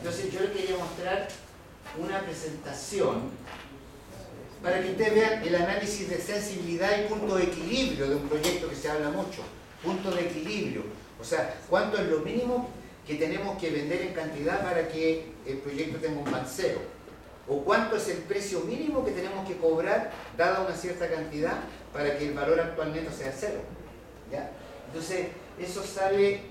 Entonces yo les quería mostrar una presentación para que ustedes vean el análisis de sensibilidad y punto de equilibrio de un proyecto que se habla mucho. Punto de equilibrio. O sea, cuánto es lo mínimo que tenemos que vender en cantidad para que el proyecto tenga un VAN cero. O cuánto es el precio mínimo que tenemos que cobrar dada una cierta cantidad para que el valor actual neto sea cero. ¿Ya? Entonces, eso sale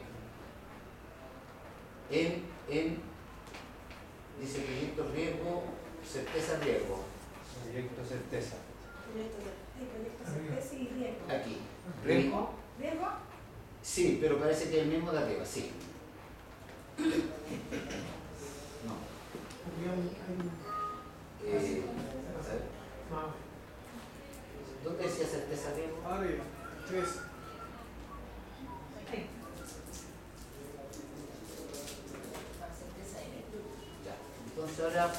dice proyecto riesgo, certeza riesgo. Proyecto certeza. Proyecto certeza y riesgo. Aquí. ¿Riesgo? ¿Riesgo? Sí, pero parece que es el mismo de arriba, sí. No. A ver. ¿Dónde decía certeza riesgo? Arriba, 3. Ya. Entonces ahora.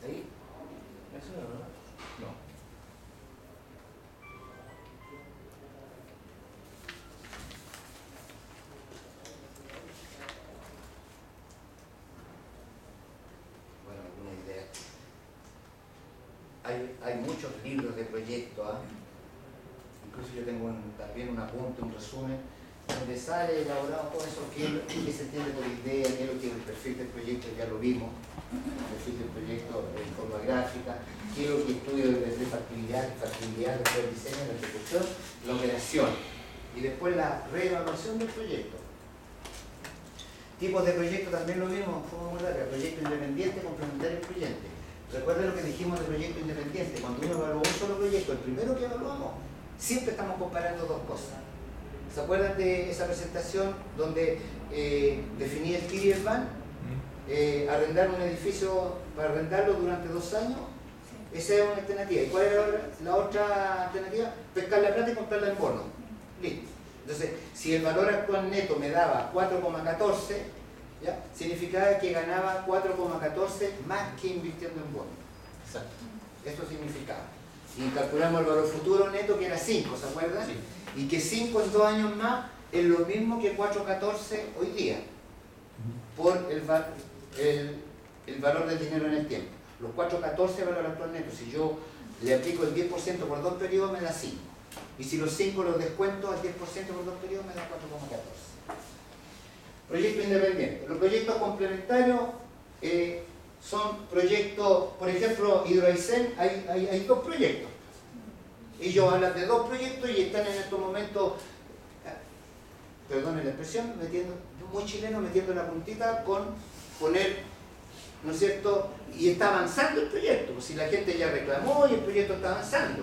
¿Ahí? ¿Eso no? No. Bueno, alguna idea. Hay muchos libros de proyectos, ¿eh? Incluso yo tengo también un apunte, un resumen, donde sale elaborado todo eso, qué se entiende por idea, qué es lo que es el perfil del proyecto, ya lo vimos, el perfil del proyecto en forma gráfica, qué es lo que estudio desde factibilidad, después el diseño, la ejecución, la operación, y después la reevaluación del proyecto. Tipos de proyecto también lo vimos, proyecto independiente, complementario y excluyente. Recuerden lo que dijimos de proyecto independiente, cuando uno evalúa un solo proyecto, el primero que evaluamos, siempre estamos comparando dos cosas. ¿Se acuerdan de esa presentación donde definí el TIR y el VAN? Arrendar un edificio para arrendarlo durante 2 años, esa es una alternativa. ¿Y cuál era la otra alternativa? Pescar la plata y comprarla en bono. Listo. Entonces, si el valor actual neto me daba 4,14, ¿ya? Significaba que ganaba 4,14 más que invirtiendo en bono. Exacto. Esto significaba. Y calculamos el valor futuro neto que era 5, ¿se acuerdan? Sí. Y que 5 en 2 años más es lo mismo que 4,14 hoy día, por el valor del dinero en el tiempo. Los 4,14 valor actual neto, si yo le aplico el 10% por 2 periodos me da 5. Y si los 5 los descuento al 10% por 2 periodos me da 4,14. Proyecto independiente. Los proyectos complementarios son proyectos, por ejemplo, Hidroaicén, hay 2 proyectos. Ellos hablan de 2 proyectos y están en estos momentos, perdonen la expresión, muy chileno, metiendo la puntita con poner, ¿no es cierto? Y está avanzando el proyecto, pues si la gente ya reclamó y el proyecto está avanzando.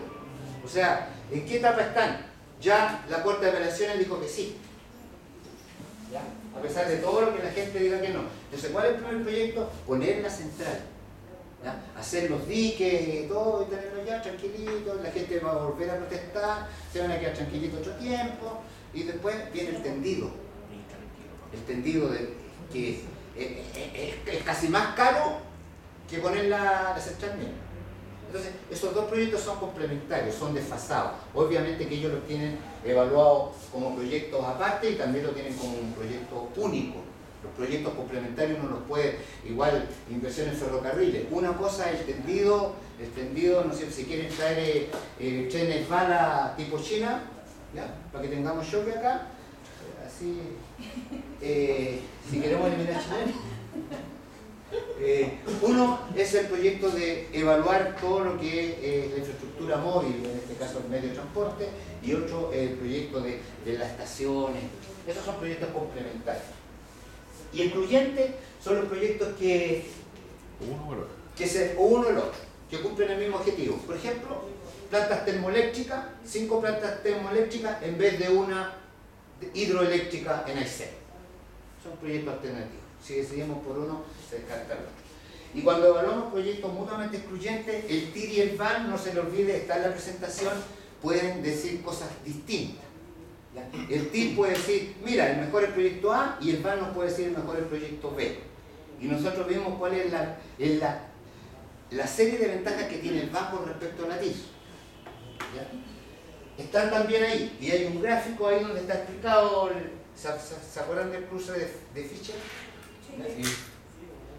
O sea, ¿en qué etapa están? Ya la Corte de Apelaciones dijo que sí. ¿Ya? A pesar de todo lo que la gente diga que no. Entonces, ¿cuál es el primer proyecto? Poner la central. ¿Ya? Hacer los diques y todo, y tenerlo ya tranquilito, la gente va a volver a protestar, se van a quedar tranquilitos otro tiempo, y después viene el tendido. El tendido que es casi más caro que poner la central misma. Entonces, esos 2 proyectos son complementarios, son desfasados. Obviamente que ellos los tienen evaluados como proyectos aparte y también lo tienen como un proyecto único. Los proyectos complementarios uno los puede, igual inversión en ferrocarriles. Una cosa es el tendido, no sé si quieren traer trenes bala tipo China, ¿ya? Para que tengamos choque acá. Así, si queremos eliminar China. Uno es el proyecto de evaluar todo lo que es la infraestructura móvil, en este caso el medio de transporte, y otro el proyecto de las estaciones. Esos son proyectos complementarios. Y excluyentes son los proyectos que uno o el otro, que cumplen el mismo objetivo. Por ejemplo, plantas termoeléctricas, 5 plantas termoeléctricas en vez de una hidroeléctrica en Aysén. Son proyectos alternativos. Si decidimos por uno, se descarta el otro. Y cuando evaluamos proyectos mutuamente excluyentes, el TIR y el VAN, no se le olvide, está en la presentación, pueden decir cosas distintas. ¿Ya? El TIR puede decir, mira, el mejor es el proyecto A, y el VAN nos puede decir el mejor es el proyecto B. Y nosotros vimos cuál es la serie de ventajas que tiene el VAN con respecto a la TIR. ¿Ya? están también ahí. Y hay un gráfico ahí donde está explicado, ¿se acuerdan del cruce de Fischer? Sí. Sí.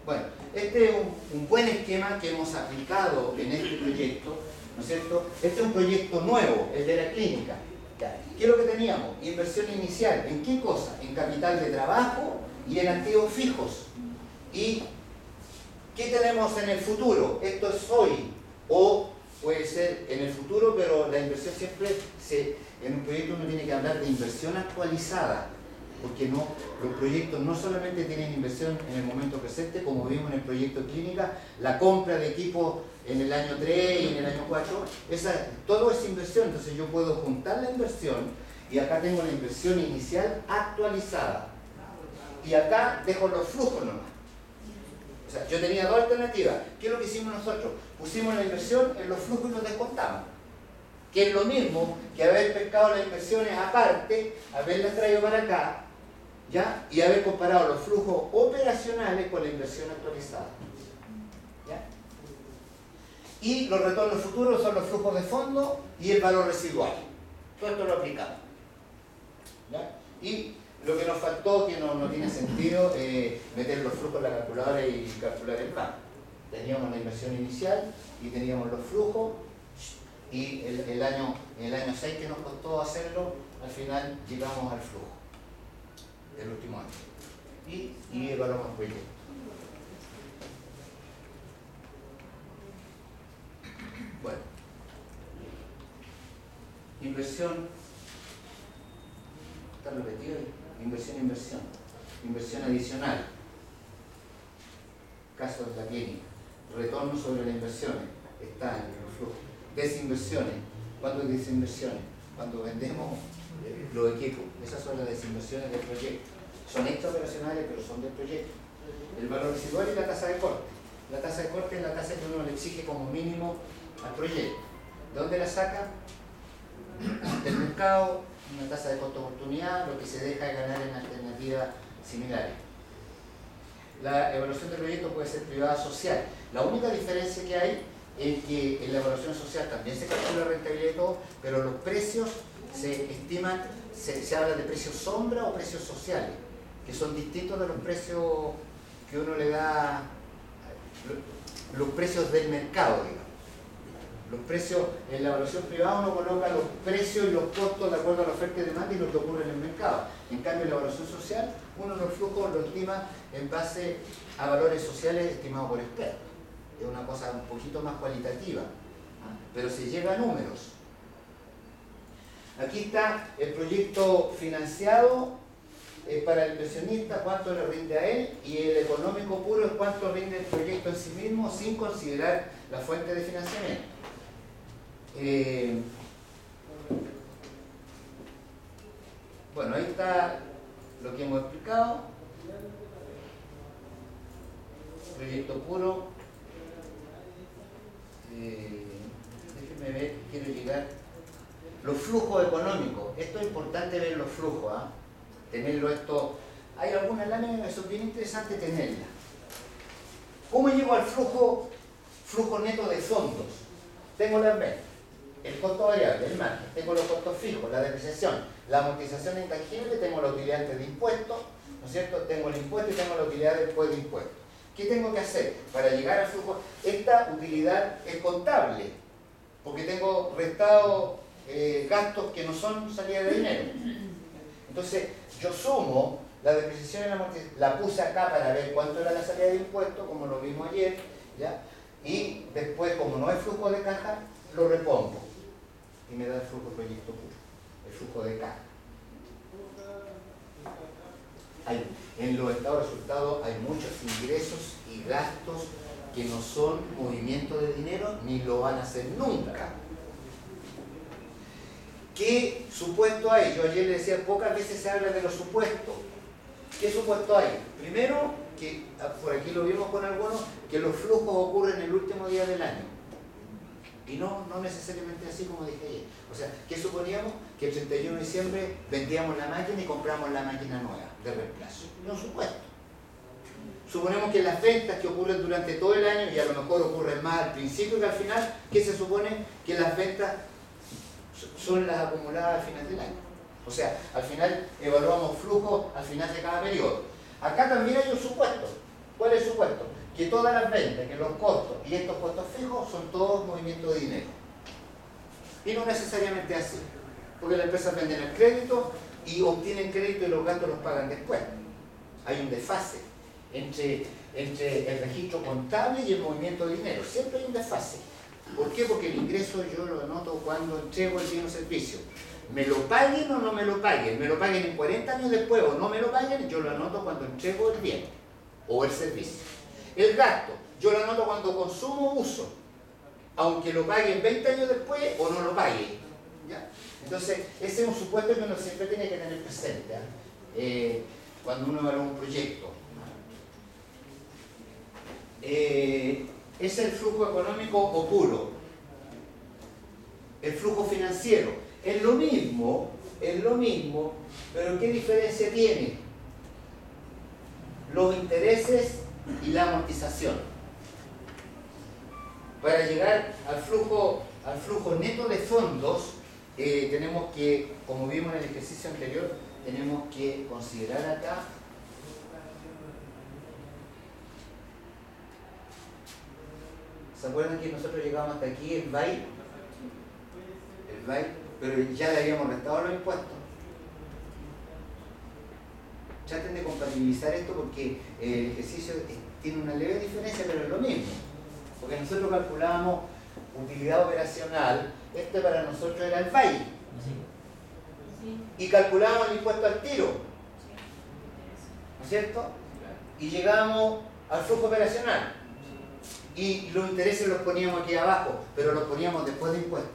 Bueno, este es un buen esquema que hemos aplicado en este proyecto, ¿no es cierto? Este es un proyecto nuevo, el de la clínica. ¿Qué es lo que teníamos? Inversión inicial. ¿En qué cosa? En capital de trabajo y en activos fijos. ¿Y qué tenemos en el futuro? Esto es hoy, o puede ser en el futuro, pero la inversión siempre, en un proyecto uno tiene que hablar de inversión actualizada, porque los proyectos no solamente tienen inversión en el momento presente, como vimos en el proyecto clínica, la compra de equipos en el año 3 y en el año 4, todo es inversión. Entonces yo puedo juntar la inversión y acá tengo la inversión inicial actualizada y acá dejo los flujos nomás. O sea, yo tenía dos alternativas. ¿Qué es lo que hicimos nosotros? Pusimos la inversión en los flujos y los descontamos, que es lo mismo que haber pescado las inversiones aparte, haberlas traído para acá, ¿ya? Y haber comparado los flujos operacionales con la inversión actualizada, ¿ya? Y los retornos futuros son los flujos de fondo y el valor residual. Todo esto lo aplicamos, ¿ya? Y lo que nos faltó, que no tiene sentido, meter los flujos en la calculadora y calcular el plan. Teníamos la inversión inicial y teníamos los flujos, y en el año 6 que nos costó hacerlo, al final llegamos al flujo del último año y evaluamos el proyecto. Bueno, inversión, está repetido ahí. Inversión adicional, caso de la clínica, retorno sobre las inversiones, está en el flujo. Desinversiones. ¿Cuándo hay desinversiones? Cuando vendemos los equipos. Esas son las desinversiones del proyecto. Son extraoperacionales, pero son del proyecto. El valor residual y la tasa de corte. La tasa de corte es la tasa que uno le exige como mínimo al proyecto. ¿De dónde la saca? Del mercado, una tasa de costo-oportunidad, lo que se deja de ganar en alternativas similares. La evaluación del proyecto puede ser privada o social. La única diferencia que hay es que en la evaluación social también se calcula la rentabilidad y todo, pero los precios se estiman, se habla de precios sombra o precios sociales, que son distintos de los precios que uno le da, los precios del mercado, digamos. Los precios, en la evaluación privada uno coloca los precios y los costos de acuerdo a la oferta y demanda y lo que ocurre en el mercado. En cambio, en la evaluación social, uno los flujos lo estima en base a valores sociales estimados por expertos. Es una cosa un poquito más cualitativa, pero se llega a números. Aquí está el proyecto financiado para el inversionista, cuánto le rinde a él, y el económico puro es cuánto rinde el proyecto en sí mismo sin considerar la fuente de financiamiento. Bueno, ahí está lo que hemos explicado. Proyecto puro. Déjenme ver, quiero llegar. Los flujos económicos. Esto es importante ver los flujos, ¿eh? Tenerlo esto. Hay algunas láminas que son bien interesantes tenerlas. ¿Cómo llego al flujo neto de fondos? Tengo las ventas, el costo variable, el margen, tengo los costos fijos, la depreciación, la amortización intangible, tengo la utilidad antes de impuestos, ¿no es cierto? Tengo el impuesto y tengo la utilidad después de impuestos. ¿Qué tengo que hacer para llegar al flujo? Esta utilidad es contable, porque tengo restado gastos que no son salida de dinero. Entonces, yo sumo la depreciación y la amortización, la puse acá para ver cuánto era la salida de impuestos, como lo vimos ayer, ¿ya? Y después, como no hay flujo de caja, lo repongo y me da el flujo proyecto puro, el flujo de caja. En los estados de resultados hay muchos ingresos y gastos que no son movimientos de dinero ni lo van a hacer nunca. ¿Qué supuesto hay? Yo ayer le decía, pocas veces se habla de los supuestos. ¿Qué supuesto hay? Primero, que por aquí lo vimos con algunos, que los flujos ocurren el último día del año. Y no necesariamente así como dije ayer. O sea, ¿qué suponíamos? Que el 31 de diciembre vendíamos la máquina y compramos la máquina nueva de reemplazo. No supuesto. Suponemos que las ventas que ocurren durante todo el año, y a lo mejor ocurren más al principio que al final, ¿qué se supone? Que las ventas son las acumuladas a final del año. O sea, al final evaluamos flujos al final de cada periodo. Acá también hay un supuesto. ¿Cuál es el supuesto? Que todas las ventas, que los costos y estos costos fijos son todos movimientos de dinero. Y no necesariamente así, porque las empresas venden el crédito y obtienen crédito y los gastos los pagan después. Hay un desfase entre el registro contable y el movimiento de dinero. Siempre hay un desfase. ¿Por qué? Porque el ingreso yo lo anoto cuando entrego el bien o servicio. Me lo paguen o no me lo paguen, me lo paguen en 40 años después o no me lo paguen, yo lo anoto cuando entrego el bien o el servicio. El gasto, yo lo anoto cuando consumo o uso, aunque lo paguen 20 años después o no lo paguen. ¿Ya? Entonces, ese es un supuesto que uno siempre tiene que tener presente cuando uno evalúa un proyecto. Es el flujo económico o puro. El flujo financiero. Es lo mismo, pero ¿qué diferencia tiene? Los intereses y la amortización. Para llegar al flujo neto de fondos, tenemos que, como vimos en el ejercicio anterior, tenemos que considerar acá ¿se acuerdan que nosotros llegamos hasta aquí, el VAI? Pero ya le habíamos restado los impuestos. Traten de compatibilizar esto porque el ejercicio tiene una leve diferencia, pero es lo mismo. Porque nosotros calculábamos utilidad operacional, este para nosotros era el VAI. Y calculábamos el impuesto al tiro. ¿No es cierto? Y llegábamos al flujo operacional. Y los intereses los poníamos aquí abajo, pero los poníamos después de impuestos.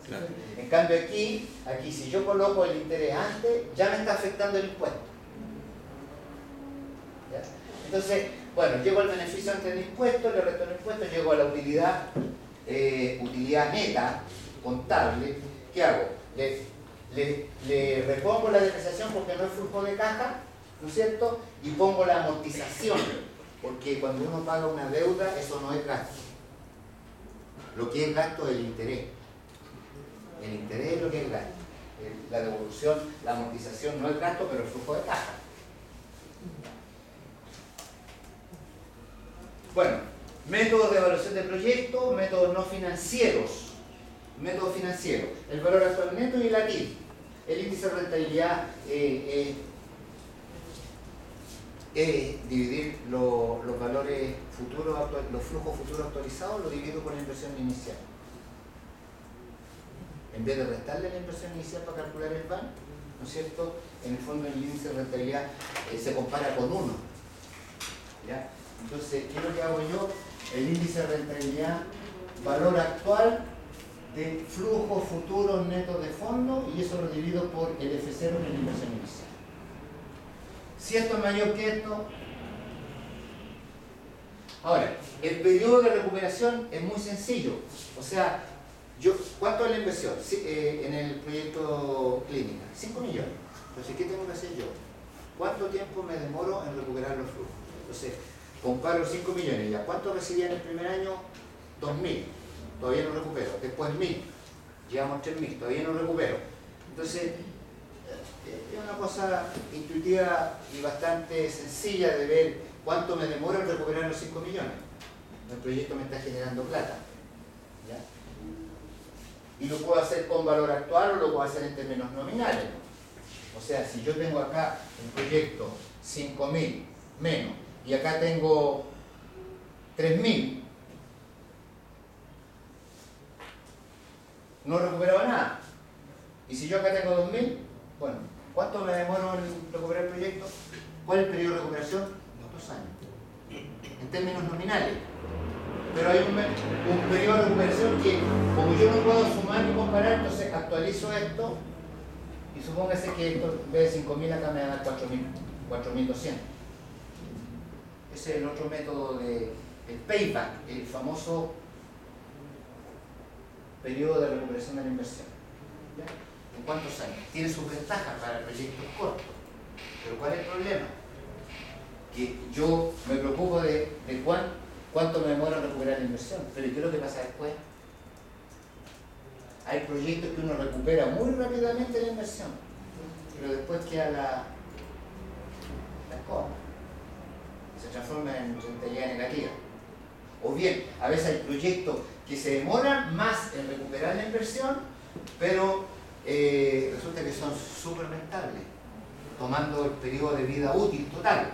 Claro. En cambio aquí si yo coloco el interés antes, ya me está afectando el impuesto. ¿Ya? Entonces, bueno, llego al beneficio antes del impuesto, le resto el impuesto, llego a la utilidad neta, contable. ¿Qué hago? Le repongo la depreciación porque no es flujo de caja, ¿no es cierto? Y pongo la amortización, porque cuando uno paga una deuda, eso no es gasto. Lo que es gasto es el interés. El interés es lo que es gasto. La devolución, la amortización no es gasto, pero el flujo de caja. Bueno, métodos de evaluación de proyectos, métodos no financieros. Métodos financieros, el valor actual neto y el ATIF. El índice de rentabilidad es dividir los valores futuros, los flujos futuros actualizados, lo divido con la inversión inicial. En vez de restarle la inversión inicial para calcular el VAN, ¿no es cierto? En el fondo el índice de rentabilidad se compara con 1. ¿Ya? Entonces, ¿qué es lo que hago yo? El índice de rentabilidad, valor actual de flujos futuros netos de fondo, y eso lo divido por el F0 en la inversión inicial. Si esto es mayor que esto. Ahora, el periodo de recuperación es muy sencillo. O sea, ¿cuánto es la inversión en el proyecto clínica? 5 millones. Entonces, ¿qué tengo que hacer yo? ¿Cuánto tiempo me demoro en recuperar los flujos? Entonces, comparo 5 millones. ¿Ya cuánto recibía en el primer año? 2.000. Todavía no recupero. Después 1.000. Llevamos 3.000. Todavía no recupero. Entonces, es una cosa intuitiva y bastante sencilla de ver cuánto me demora en recuperar los 5 millones. El proyecto me está generando plata. ¿Ya? Y lo puedo hacer con valor actual o lo puedo hacer en términos nominales. O sea, si yo tengo acá un proyecto 5.000 menos y acá tengo 3.000, no he recuperado nada. Y si yo acá tengo 2.000, bueno, ¿cuánto me demoro en recuperar el proyecto? ¿Cuál es el periodo de recuperación? 2 años. En términos nominales. Pero hay un periodo de recuperación que, como yo no puedo sumar ni comparar, entonces actualizo esto y supóngase que esto en vez de 5.000 acá me va a dar 4.200. Ese es el otro método del payback, el famoso periodo de recuperación de la inversión. ¿Ya? ¿En cuántos años? Tiene sus ventajas para proyectos cortos. Pero ¿cuál es el problema? Que yo me preocupo de cuánto me demora en recuperar la inversión. Pero ¿qué es lo que pasa después? Hay proyectos que uno recupera muy rápidamente la inversión, pero después queda la escoba, se transforma en rentabilidad negativa. O bien, a veces hay proyectos que se demoran más en recuperar la inversión, pero resulta que son súper rentables, tomando el periodo de vida útil total,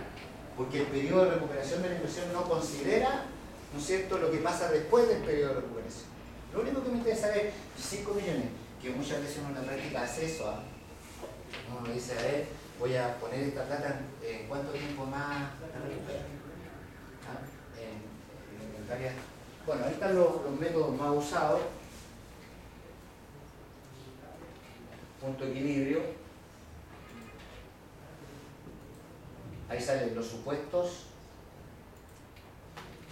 porque el periodo de recuperación de la inversión no considera, ¿no es cierto?, lo que pasa después del periodo de recuperación. Lo único que me interesa es 5 millones, que muchas veces uno en la práctica hace eso, uno dice, a ver, voy a poner esta plata en cuánto tiempo más la recupero. Bueno, ahí están los métodos más usados. Punto de equilibrio. Ahí salen los supuestos.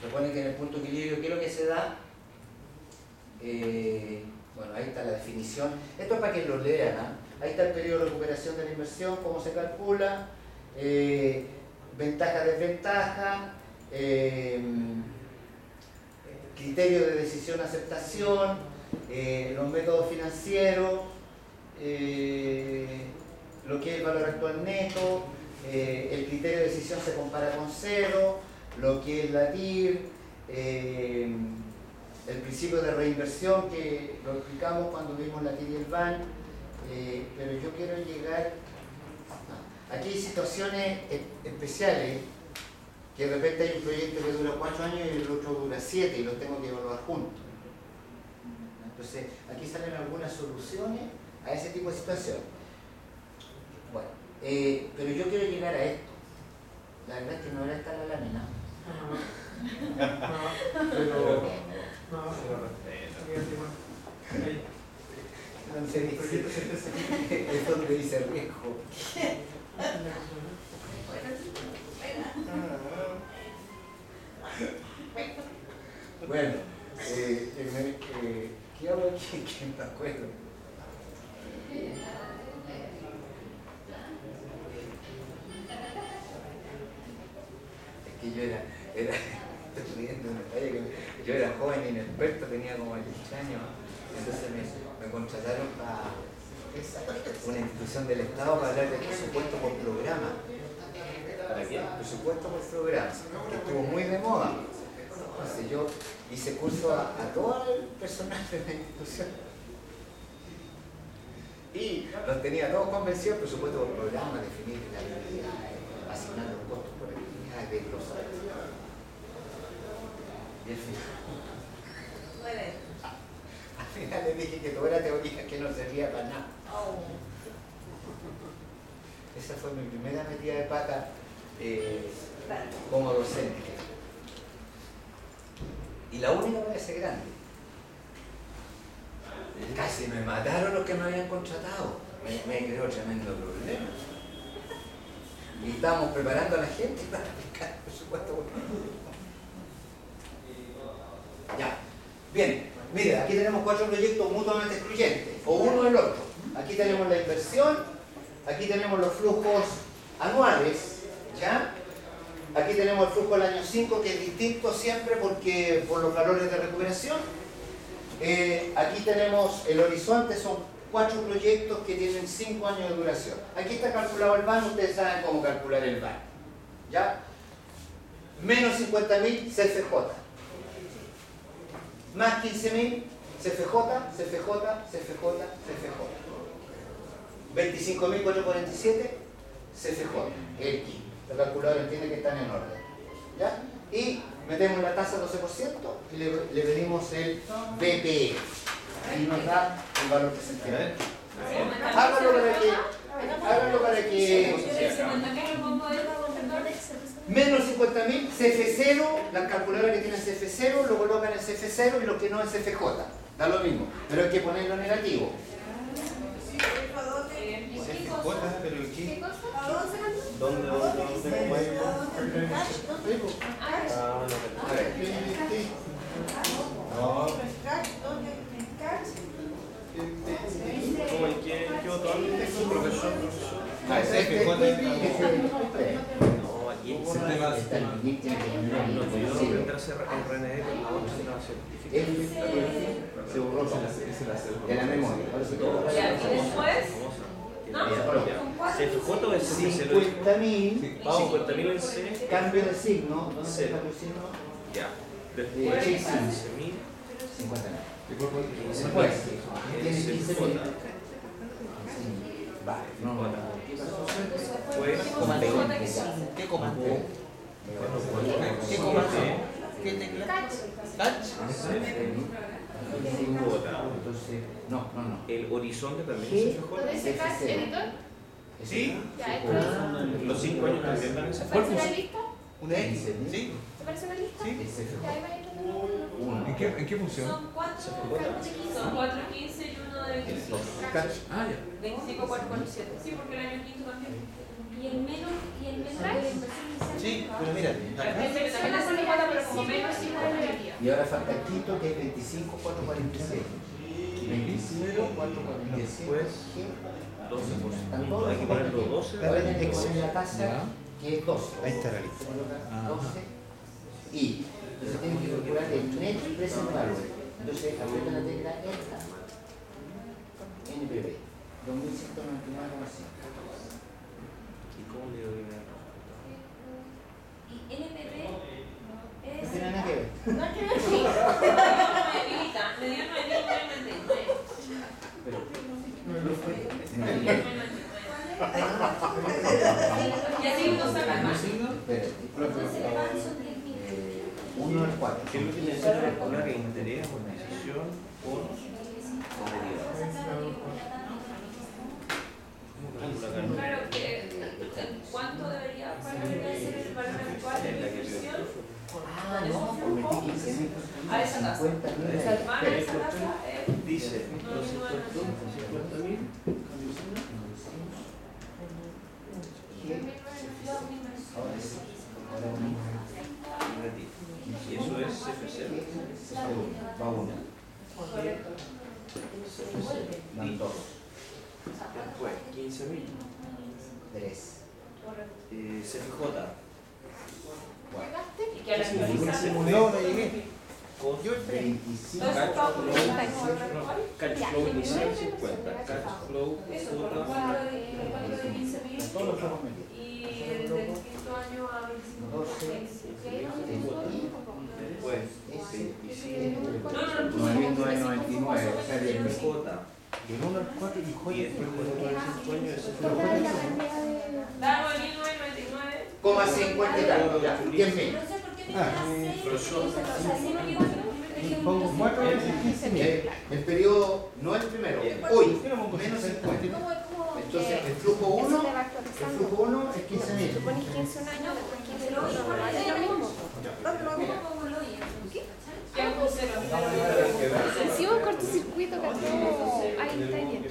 Recuerden que en el punto de equilibrio, ¿qué es lo que se da? Bueno, ahí está la definición. Esto es para que lo lean, ¿eh? Ahí está el periodo de recuperación de la inversión, cómo se calcula, ventaja, desventaja, criterio de decisión, aceptación, los métodos financieros, lo que es el valor actual neto, el criterio de decisión se compara con cero, lo que es la TIR, el principio de reinversión que lo explicamos cuando vimos la TIR y el BAN, pero yo quiero llegar... Aquí hay situaciones especiales, que de repente hay un proyecto que dura 4 años y el otro dura 7 y los tengo que evaluar juntos. Entonces, aquí salen algunas soluciones a ese tipo de situaciones. Bueno, pero yo quiero llegar a esto. La verdad es que no era esta la lámina. Pero... Entonces dice, es donde dice riesgo. Bueno, ¿qué hago aquí? Que me acuerdo. Es que yo era estoy riendo un detalle que yo era joven e inexperto, tenía como 18 años, entonces me contrataron para una institución del Estado para hablar de presupuesto por programa. ¿Para qué? Presupuesto por programa, que estuvo muy de moda. Entonces yo hice curso a todo el personal de la institución y los tenía todos convencidos, presupuesto por programa, definir la habilidad, asignar los costos por actividades, desglosar. Y al final les dije que toda era teoría que no servía para nada. Esa fue mi primera metida de pata como docente. Y la única para ese grande. Casi me mataron los que me habían contratado. Me creó tremendo problema. Y estábamos preparando a la gente para aplicar el presupuesto. Ya. Bien. Mira, aquí tenemos 4 proyectos mutuamente excluyentes. O uno o el otro. Aquí tenemos la inversión. Aquí tenemos los flujos anuales. ¿Ya? Aquí tenemos el flujo del año 5, que es distinto siempre porque por los valores de recuperación. Aquí tenemos el horizonte, son 4 proyectos que tienen 5 años de duración. Aquí está calculado el BAN, ustedes saben cómo calcular el BAN. ¿Ya? Menos 50.000 CFJ. Más 15.000 CFJ, CFJ, CFJ, CFJ. 25.447 CFJ. El KI. El calculador entiende que están en orden. ¿Ya? Y metemos la tasa 12% y le pedimos el BPE. Ahí nos da el valor presente. Háganlo para que menos 50.000 CF0, la calculadora que tiene CF0 lo colocan en CF0 y lo que no en CFJ. Da lo mismo, pero hay que ponerlo negativo. Pero ¿qué? ¿Dónde? ¿Cómo hay que otro profesor? Ah, es que No, aquí Y el está el link, tiene que poner no el puedo sello. entrar a RNE con la otra no certificado. Se borró todo de la memoria. Ahora se todo. Ya, y después, ¿no? CFJ o es 50.000. Vamos, 50.000 en C. Cambio de signo. ¿Dónde está el cambio de signo? Ya. Después 15.000. 50.000. Después, Después, tiene 15.000. Va, no. Pues, ¿Qué comando? ¿Qué ¿Qué comando? ¿Qué tecla? ¿Catch? Entonces, no. el horizonte también ¿Qué? es ¿Dónde CFJ. dice Catch Editor? Sí. Ya, esto Los 5 años también van en ¿te CFJ. parece una lista? ¿Un X? ¿Sí? ¿Te parece una lista? Sí. Ya, ahí va a ir uno. ¿En qué función? Son 4 de 15 y uno de 25. Ah, ya. 25, 4, 4, 7. Sí, porque el año quinto también. Y el menos de la inversión inicial. Sí, pero mira, acá. Ese que también es CFJ, pero como menos 5 de mayoría. Y ahora falta Quito, que es 25, 4, 46. 25, 4, 47. Después, 12%. Hay que ponerlo 12. Ahora tiene que poner la tasa, que es 12. Ahí está la lista. 12. Y entonces tienen que calcular el net present value. Entonces, aprieta la tecla esta. NPV. 2199,5. ¿Y cómo le doy una? Y NPV No es. tiene nada que ver. No es que no es Me dio 9.999. Pero Y así uno saca más. espérate. Entonces le van son 10.000. 1 al 4. ¿Qué es lo que necesito calcular? Interés, amortización, por Claro, ¿cuánto debería ser el valor actual de la inversión? Ah, no, por metí 15.000. A esa tasa. 50.000. Van a esa tasa dice 250.000. Ahora sí. Ahora Y eso es CFC. va 1. Correcto. Van 2. Después, 15.000. 3. CFJ. Y que a la finalización. No, no llegué. Con Yo entré. 25. Entonces, vamos a poner la actual. Cash flow inicial 50. Cash flow Eso, por lo total. cual de 15.000 Todos los hemos metido. y el del quinto año a 25. 12. Después, 27. No, no, no. 999. O sea, del mes. CFJ. Del 1 al 4 y Y joya. después con otro de 5 años es Da 9.999. Coma 50 y tanto, ya. 10.000. No sé por qué me da 6. O sea, si no digo Y pongo 4 veces 15.000. El periodo, no el primero, hoy, menos 50. Entonces, el flujo 1, Eso te va el actualizando. flujo 1 es 15.000. Supones 15 un año, después 15 el otro, normal, es lo mismo. ¿Qué hago cero? Si un cortocircuito que todo ahí está bien.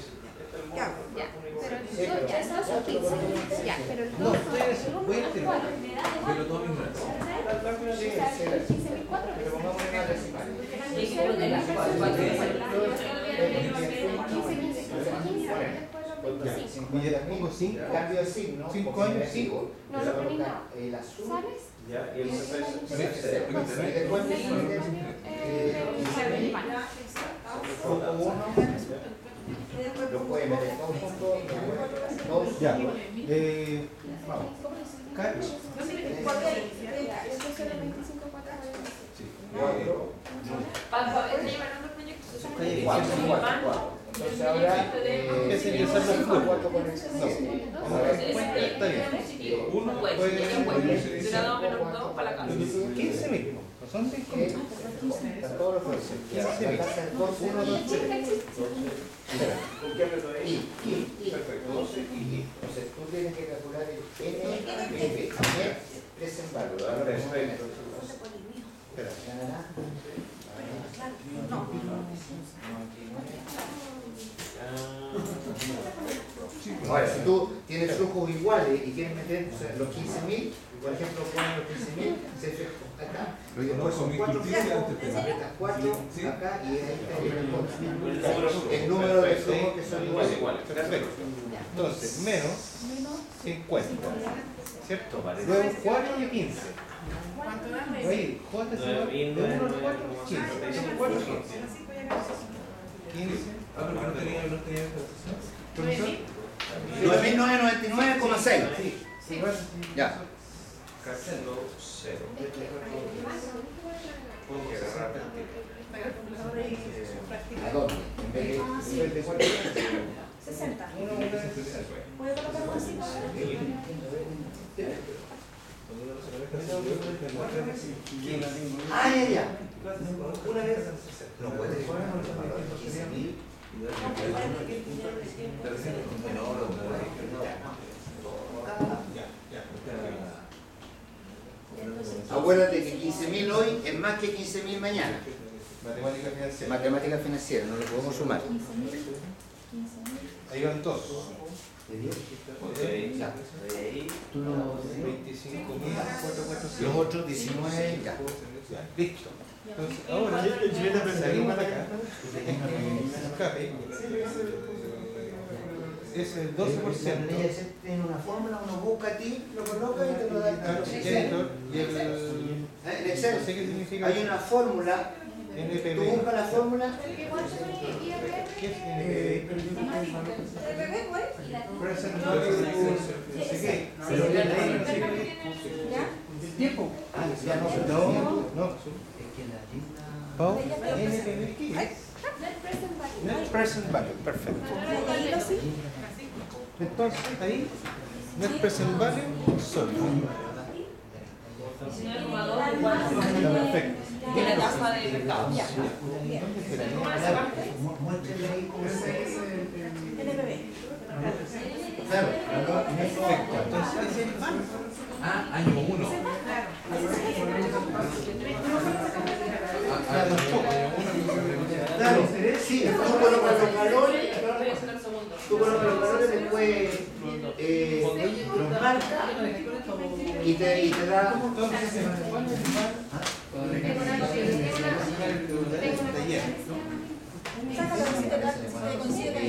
Ya, pero el 2 ya son 15. Ya, pero el 2 No, estoy en eso. Voy a el entender. 4. Pero todo mismo. O sea, el 15.004 Pero pongamos una decimal. Y que poner la Y ya pongo 5. Cambio de signo. 5 porque años, me digo, No, no poní nada. el azul. ¿Sabes? Ya, y el CFC. Y después me ponen flujo 1. Lo pueden meter todos juntos. 2. Ya. Catch. Para llevar los proyectos. Está 4. Entonces ahora Empieza a ingresar los flujos. 4 con el 7. Ahora Está bien. Uno puede. Será 2 menos 2 para la casa. 15.000. ¿No son 5.000? están todos los jueces. La tasa es 12. Perfecto. 12 y Entonces tú tienes que calcular el NPV, Net Present Value. Ahora perfecto. Espera. Sí, Ahora, si tú tienes flujos iguales y quieres meter los 15.000, por ejemplo, pones los 15.000, se acá, y después son 4 flujos, apretas 4 acá y el número de flujos que son iguales. Perfecto. Entonces, menos 50. ¿Cierto? Luego 4 y 15. Oye, J es igual de 1 al 4, 15. Son 4, 15. 15. Ah, porque no tenía profesor. 9.999,6. Ya. Cachando 0. Puedo que agarrar ¿A dónde? En vez de 4. 60. ¿Puede colocar un así? Ah, ya. Una vez. No puede. 15.000. Acuérdate que 15.000 hoy es más que 15.000 mañana. Matemática financiera. Matemática financiera, no lo podemos sumar. Ahí van todos. Ya. 25.445. Los otros 19 ya. Listo. Entonces, ahora salimos de acá. Escape. Es el 12%. En una fórmula uno busca a ti, lo coloca y te lo da el Editor y el en Excel. no sé qué significa. Hay una fórmula, tú NPV. buscas la fórmula. ¿Qué es NPV? Present value, no sé qué. Pero de ahí no sé qué. El tiempo. Ya no. Pau, NPV, ¿qué es? Net present value, perfecto. Entonces, ahí, net present value, solo. Está perfecto. De la tasa de mercado. Muéstrenle ahí cómo se es Claro. Perfecto. Entonces, ese es el van. Ah, año 1. Claro, sí, tú colocas los valores, después los marcas y te da. Sácalo si te consigue que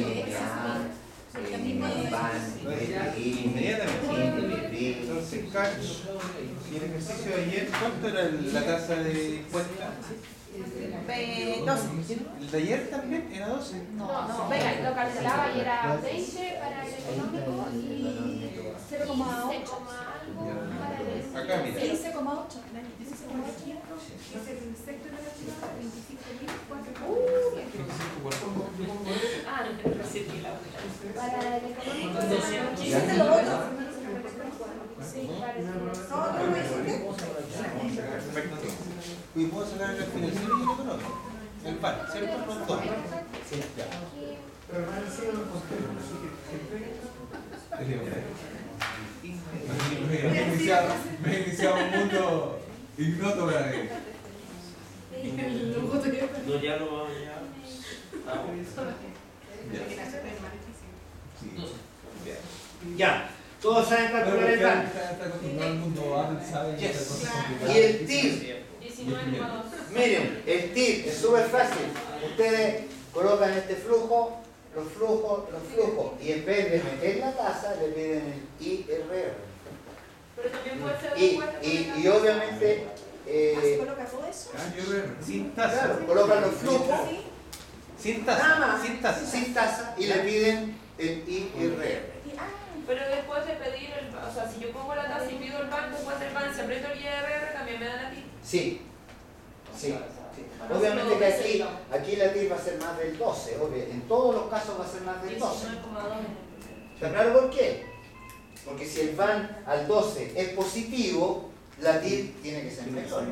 Inmediatamente. Entonces, catch. Y el ejercicio de ayer, ¿cuánto era la tasa de impuestos? 12. ¿El de ayer también era 12? No, venga, lo calculaba y era 20 para el económico y 0,8. 6, algo para el Acá, mira. 15,8. para el económico ¿Hiciste lo otro? sí, para el ¿No otro lo hiciste? Perfecto. Y puedo sacar el financiero y el económico. El PAN, ¿cierto? Los dos. Me he iniciado un mundo ignoto para mí. No, ya lo vamos Ya, todos saben calcular el pan. Está acostumbrado al mundo Apple, sabe que estas cosas Y complicadas. el TIR, 19,2. miren, el TIR es súper fácil. Ustedes colocan este flujo, los flujos, y en vez de meter la tasa, le piden el IRR. Pero también puede ser Y obviamente, ¿Se coloca todo eso? Ah, yo veo. Sin tasa. claro, colocan los flujos, Sin nada tasa. más, Sin tasa. sin tasa, y le piden el IRR. Pero después de pedir, o sea, si yo pongo la tasa y pido el banco, después del banco, si aprieto el IRR, también me dan a ti. Sí, sí. Obviamente que aquí la TIR va a ser más del 12, obvio. En todos los casos va a ser más del 12. 19,2. ¿Está claro por qué? Porque si el VAN al 12 es positivo, la TIR tiene que ser menor.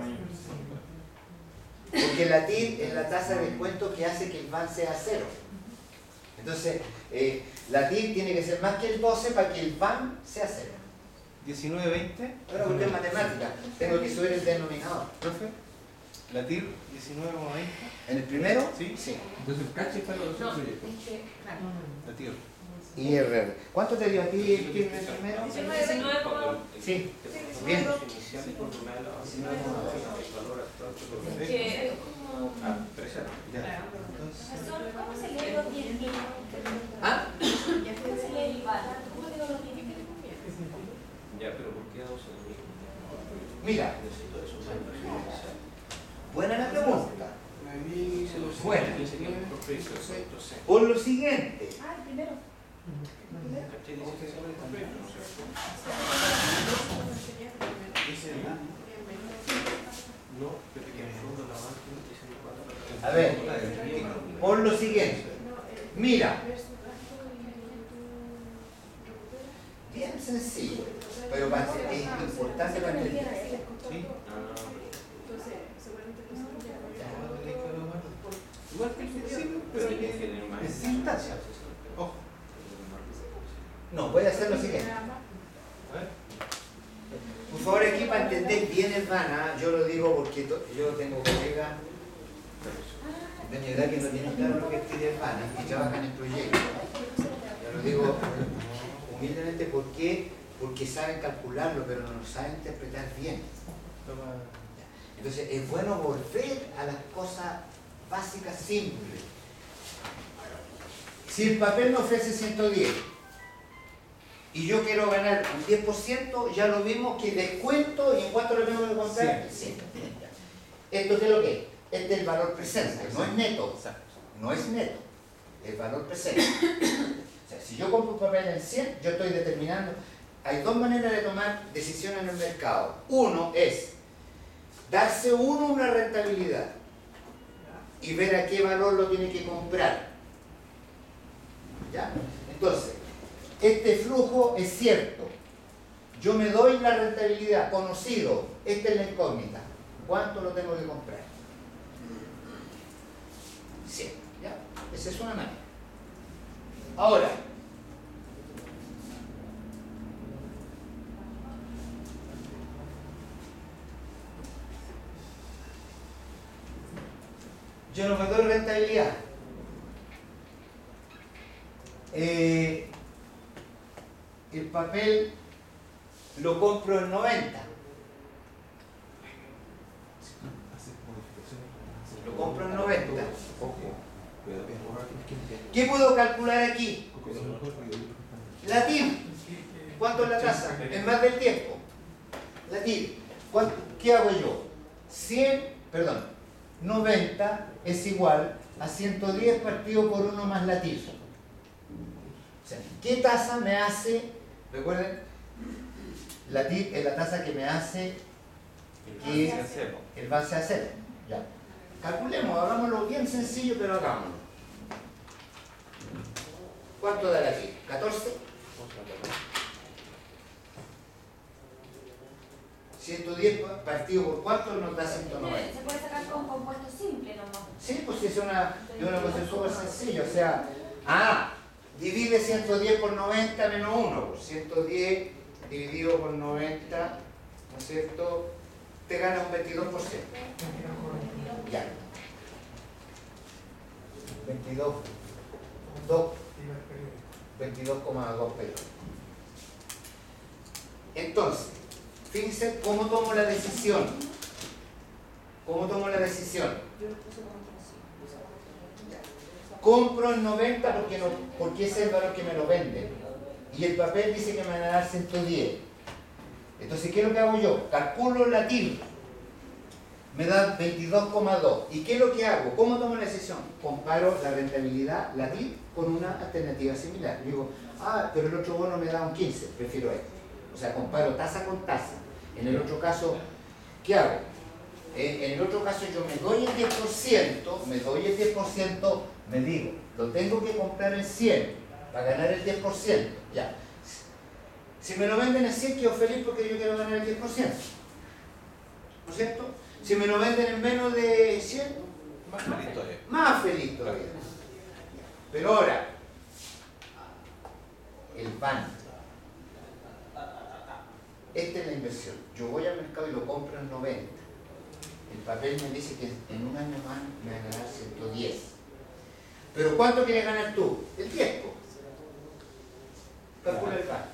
Porque la TIR es la tasa de descuento que hace que el VAN sea 0. Entonces, la TIR tiene que ser más que el 12 para que el VAN sea 0. 19, 20. Ahora porque es matemática, tengo que subir el denominador. Profe, la TIR 19,20. ¿En el primero? Sí. Sí. Entonces el cache está en los No, proyectos. La TIR. IRR. ¿Cuánto te dio a ti el primero? 19. Sí, bien. Que es como... ¿Cómo se lee los 10.000? ¿Ah? ¿Cómo se lee el VAN? ¿Cómo digo los 10.000? Ya, pero ¿por qué 12.000? Mira, buena la pregunta. Bueno, por lo siguiente. Ah, el primero. A ver, por lo siguiente. Mira, bien sencillo, pero es importante para entender. Igual que el principio, pero Es sintaxis. Ojo. No, voy a hacer lo siguiente. Por favor, aquí para entender bien el VAN, yo lo digo porque yo tengo colegas de mi edad que no tienen claro lo que es el VAN y trabajan en proyectos. Yo lo digo humildemente porque saben calcularlo, pero no lo saben interpretar bien. Entonces, es bueno volver a las cosas básicas simples. Si el papel me ofrece 110 y yo quiero ganar un 10%, ya lo vimos que descuento y en cuánto lo tengo que comprar. 100. ¿Esto qué es lo que es? Este es el valor presente, no es neto. No es neto, es valor presente. O sea, si yo compro un papel en 100, yo estoy determinando. Hay dos maneras de tomar decisiones en el mercado. Uno es darse uno una rentabilidad y ver a qué valor lo tiene que comprar. ¿Ya? Entonces, este flujo es cierto. Yo me doy la rentabilidad, conocido, esta es la incógnita. ¿Cuánto lo tengo que comprar? 100. ¿Ya? Esa es una manera. Ahora, yo no me doy rentabilidad. El papel lo compro en 90. Lo compro en 90. ¿Qué puedo calcular aquí? La TIR. ¿Cuánto es la tasa? En más del tiempo. La TIR. ¿Qué hago yo? 90 es igual a 110 partido por 1 más la TIR. O sea, ¿qué tasa me hace? Recuerden, la TIR es la tasa que me hace que el base a cero. Ya. Calculemos, hagámoslo bien sencillo, pero hagámoslo. ¿Cuánto da la TIR? ¿14? 110 partido por 4 nos da 190. Se puede sacar con compuesto simple nomás. Sí, pues es una cosa súper sencilla. O sea, divide 110 por 90 menos 1. Pues 110 dividido por 90, ¿no es cierto? Te gana un 22%. Ya. 22,2 pesos. Entonces, fíjense cómo tomo la decisión. ¿Cómo tomo la decisión? Compro en 90 porque ese es el valor que me lo venden. Y el papel dice que me van a dar 110. Entonces, ¿qué es lo que hago yo? Calculo la TIR. Me da 22,2. ¿Y qué es lo que hago? ¿Cómo tomo la decisión? Comparo la rentabilidad, la TIR, con una alternativa similar. Digo, pero el otro bono me da un 15, prefiero este. O sea, comparo tasa con tasa. En el otro caso, ¿qué hago? En el otro caso yo me doy el 10%, me digo, lo tengo que comprar en 100 para ganar el 10%. Ya. Si me lo venden en 100, quedo feliz porque yo quiero ganar el 10%. ¿No es cierto? Si me lo venden en menos de 100, más feliz todavía. Pero ahora, el PAN. Esta es la inversión. Yo voy al mercado y lo compro en 90. El papel me dice que en un año más me va a ganar 110. ¿Pero cuánto quieres ganar tú? El 10. calcula el VAN.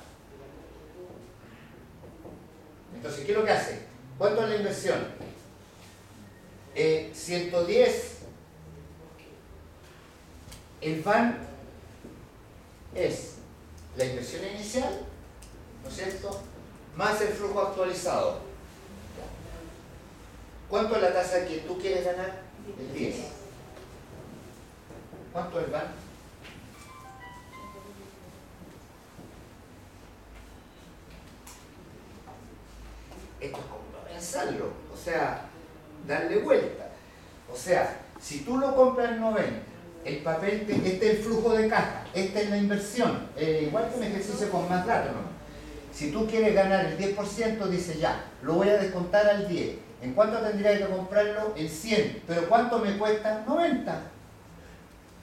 Entonces, ¿qué es lo que hace? ¿Cuánto es la inversión? 110. El VAN es la inversión inicial, ¿no es cierto?, más el flujo actualizado. ¿Cuánto es la tasa que tú quieres ganar? El 10. ¿Cuánto es el VAN? Esto es como pensarlo, o sea, darle vuelta. O sea, si tú lo compras en 90, el papel, este es el flujo de caja, esta es la inversión, igual que un ejercicio con más datos, ¿no? Si tú quieres ganar el 10%, dice ya, lo voy a descontar al 10. ¿En cuánto tendría que comprarlo? En 100. ¿Pero cuánto me cuesta? 90.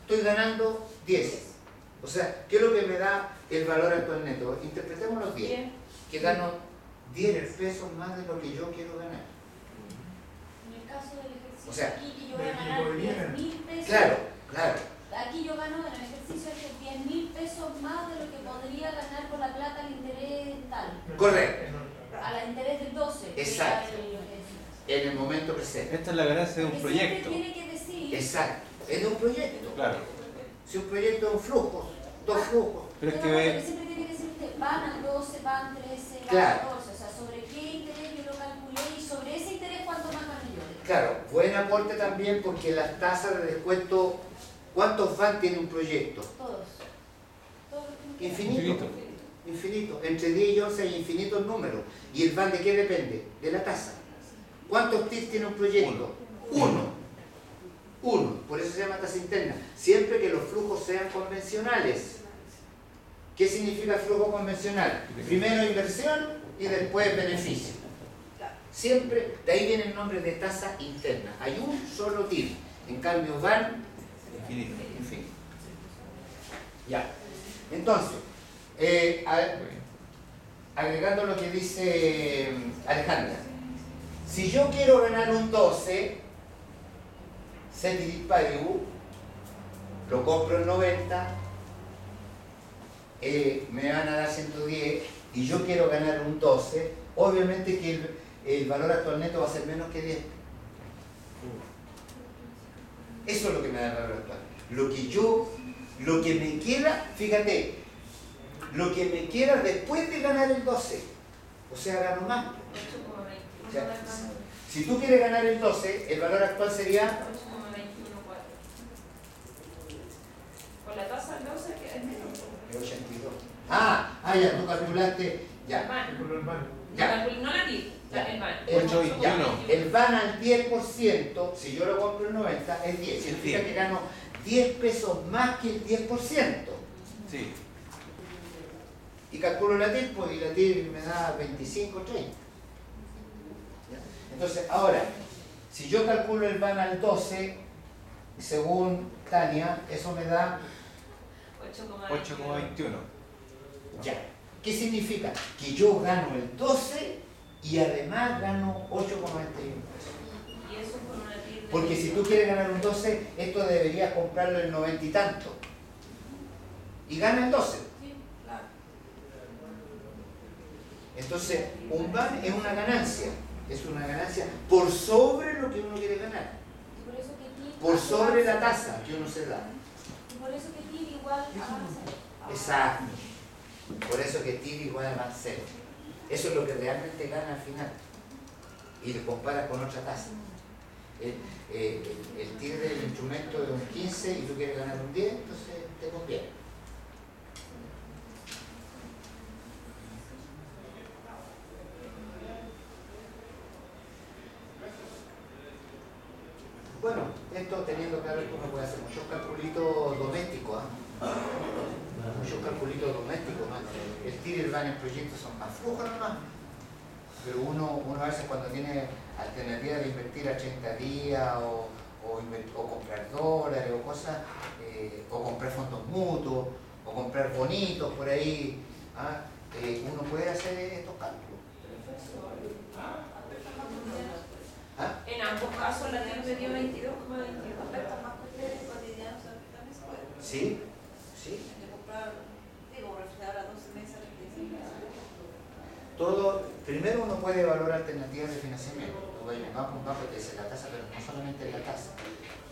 Estoy ganando 10. O sea, ¿qué es lo que me da el valor actual neto? Interpretemos los 10. Que gano 10 pesos más de lo que yo quiero ganar. En el caso del ejercicio, O sea, aquí que yo voy a ganar 10.000 pesos. Claro. Aquí yo gano en el ejercicio 10.000 pesos más de lo que podría ganar por la plata al interés tal. Correcto. Al interés del 12. Exacto. En el momento presente. Esta es la ganancia de un proyecto. Tiene que decir. Exacto. Es de un proyecto. Claro. Si un proyecto es un flujo, dos flujos. Pero es Pero que siempre tiene que decir usted, van al 12, van 13, van Claro. 14. O sea, sobre qué interés yo lo calculé y sobre ese interés cuánto más gano yo. Claro, buen aporte también porque las tasas de descuento, ¿cuántos van tiene un proyecto? Todos. Infinito. Infinito. Entre 10 y 11 hay infinitos números. ¿Y el van de qué depende? De la tasa. ¿Cuántos TIC tiene un proyecto? Uno. Por eso se llama tasa interna. Siempre que los flujos sean convencionales. ¿Qué significa flujo convencional? Primero inversión y después beneficio. Siempre, de ahí viene el nombre de tasa interna. Hay un solo TIC. En cambio van infinito. Ya. Entonces, agregando lo que dice Alejandra, si yo quiero ganar un 12, Cetidip Paribu, lo compro en 90, me van a dar 110 y yo quiero ganar un 12, obviamente que el valor actual neto va a ser menos que 10. Eso es lo que me da el valor actual. Lo que me queda, fíjate, lo que me queda después de ganar el 12, o sea, gano más. O sea, si tú quieres ganar el 12, el valor actual sería 8,214. Con la tasa del 12 que es menos. 82. Ya, tú calculaste, ya. Ya. No la vi, el VAN. El VAN al 10%, si yo lo compro en 90, es 10. Significa que gano 10 pesos más que el 10%. sí. Y calculo la TIR, pues, y la TIR me da 25, 30. Entonces, ahora, si yo calculo el VAN al 12, según Tania, eso me da 8,21. ya. ¿Qué significa? Que yo gano el 12 y además gano 8,21 pesos. Y eso con una TIR de Porque si tú quieres ganar un 12, esto deberías comprarlo en 90 y tanto. Y gana el 12. Sí, claro. Entonces, un VAN es una ganancia. Es una ganancia por sobre lo que uno quiere ganar. Y por eso que TIR Por sobre la tasa que uno se da. Y por eso que TIR igual a cero. Exacto. Por eso que TIR igual a 0. Eso es lo que realmente gana al final. Y lo comparas con otra tasa. El TIR del instrumento es un 15 y tú quieres ganar un 10, entonces te conviene. Bueno, esto teniendo claro que uno puede hacer muchos calculitos domésticos. Muchos calculitos domésticos más. El TIR y el VAN en proyectos son más flujos nomás. Pero uno a veces cuando tiene alternativa de invertir a 30 días o comprar dólares o cosas, o comprar fondos mutuos, o comprar bonitos por ahí, uno puede hacer estos cálculos. En ambos casos la TIR me dio 22,22. Sí. de comprar, digo, refrigerador a 12 meses. todo, primero uno puede evaluar alternativas de financiamiento. Tú vas a un banco y te dice la tasa, pero no solamente la tasa.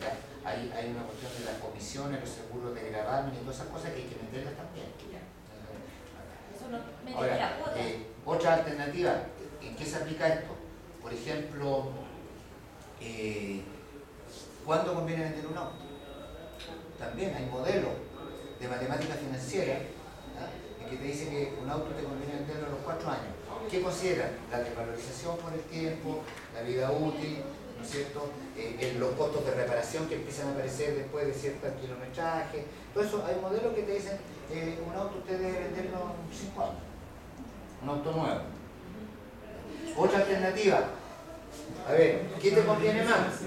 ¿Ya? Hay una cuestión de las comisiones, los seguros de gravamen y todas esas cosas que hay que meterlas también. Eso no me Ahora, la cuota. otra alternativa, ¿en qué se aplica esto? Por ejemplo, ¿cuándo conviene vender un auto? También hay modelos de matemática financiera, ¿ya? En que te dice que un auto te conviene venderlo a los 4 años. ¿Qué consideran? La desvalorización por el tiempo, la vida útil, ¿no es cierto? Los costos de reparación que empiezan a aparecer después de cierto kilometraje. Todo eso, hay modelos que te dicen un auto usted debe venderlo en 5 años. Un auto nuevo. Otra alternativa. A ver, ¿qué te conviene más?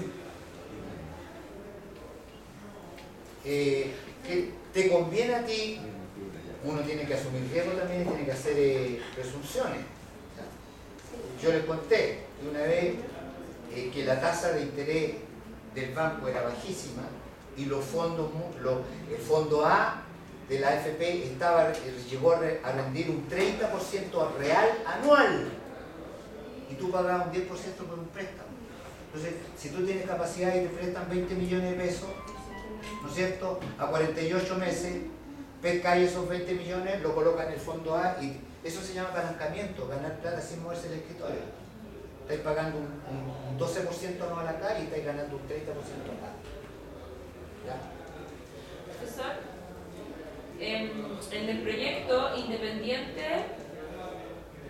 ¿Qué te conviene a ti? Uno tiene que asumir riesgo también y tiene que hacer presunciones. Yo les conté de una vez que la tasa de interés del banco era bajísima y los fondos, el fondo A de la AFP llegó a rendir un 30% real anual y tú pagabas un 10% por un préstamo. Entonces, si tú tienes capacidad y te prestan 20 millones de pesos, ¿no es cierto?, a 48 meses, pesca esos 20 millones, lo coloca en el fondo A y eso se llama apalancamiento, ganar plata sin moverse el escritorio. Estáis pagando un 12% anual acá y estáis ganando un 30% acá. ¿Ya? Profesor, en el proyecto independiente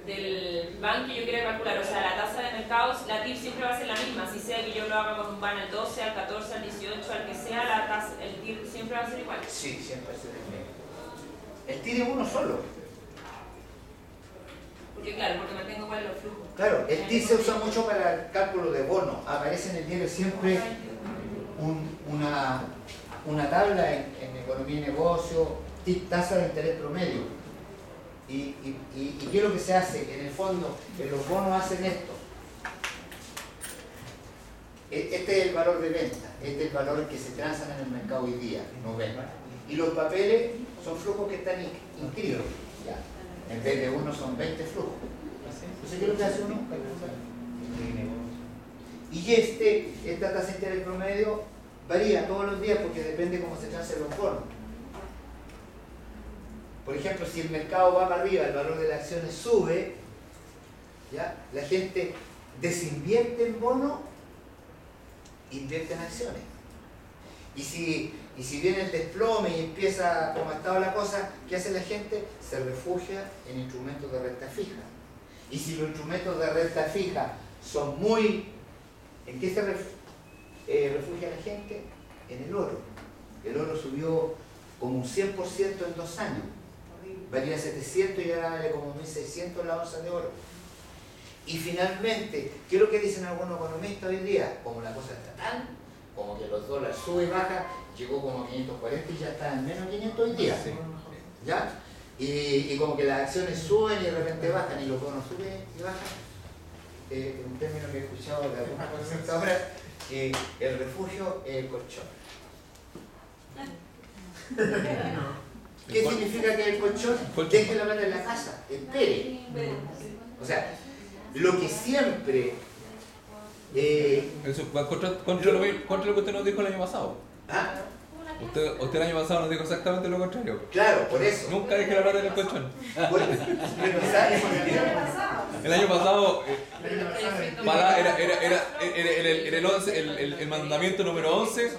del BAN que yo quiera calcular, o sea, la tasa de mercado, la TIR siempre va a ser la misma, si sea que yo lo haga con un BAN al 12, al 14, al 18, al que sea, la tasa, el TIR siempre va a ser igual. Sí, siempre va a ser el mismo. El TIR es uno solo. Porque claro, porque mantengo igual los flujos. Claro, el TIR se usa mucho para el cálculo de bonos. Aparece en el diario siempre una tabla en economía y negocio, tasa de interés promedio. ¿Y qué es lo que se hace? En el fondo, en los bonos hacen esto. Este es el valor de venta, este es el valor que se transan en el mercado hoy día, no venta. Y los papeles son flujos que están inscritos. ¿Ya? En vez de uno son 20 flujos. Entonces, ¿qué es lo que hace uno? Y esta tasa de interés promedio varía todos los días porque depende cómo se transen los bonos. Por ejemplo, si el mercado va para arriba, el valor de las acciones sube, ¿ya? La gente desinvierte en bonos, invierte en acciones. Y si viene el desplome y empieza como ha estado la cosa, ¿qué hace la gente? Se refugia en instrumentos de renta fija. Y si los instrumentos de renta fija son muy... ¿En qué se refugia la gente? En el oro. El oro subió como un 100% en 2 años. Valía 700 y ahora vale como 1.600 la onza de oro. Y finalmente, ¿qué es lo que dicen algunos economistas hoy día? Como la cosa está tan, como que los dólares suben y bajan, llegó como a 540 y ya está en menos 500 hoy día. ¿Ya? Y como que las acciones suben y de repente bajan y los bonos suben y bajan. Un término que he escuchado de algunas presentadoras, el refugio es el colchón. ¿Qué significa que el colchón? Deje la plata en la casa, espere. O sea, lo que siempre... Eso va contra lo que usted nos dijo el año pasado. ¿Ah? Usted el año pasado nos dijo exactamente lo contrario. Claro, por eso. Nunca deje la plata en el colchón. Pero ¿sabes? El año pasado era el mandamiento número 11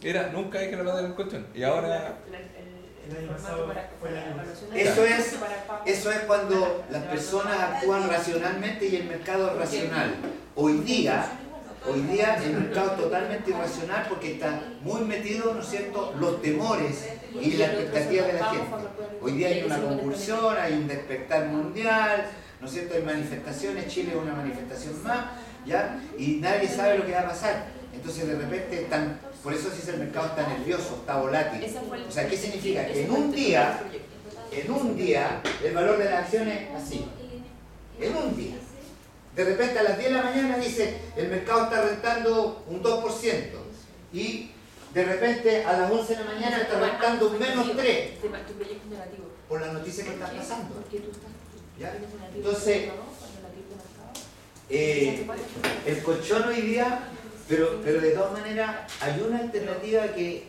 era nunca deje la plata en el colchón. Y ahora... Eso es cuando las personas actúan racionalmente y el mercado es racional. Hoy día el mercado es totalmente irracional porque está muy metido, ¿no es cierto?, los temores y las expectativas de la gente. Hoy día hay una convulsión, hay un despertar mundial, ¿no es cierto?, hay manifestaciones, Chile es una manifestación más, ¿ya? Y nadie sabe lo que va a pasar. Entonces de repente por eso si el mercado está nervioso, está volátil. O sea, ¿qué significa? Que en un día el valor de las acciones es así. En un día. De repente a las 10 de la mañana dice el mercado está rentando un 2% y de repente a las 11 de la mañana está rentando un menos 3%. Por las noticias que están pasando. ¿Ya? Entonces, el colchón hoy día, pero de todas maneras, hay una alternativa que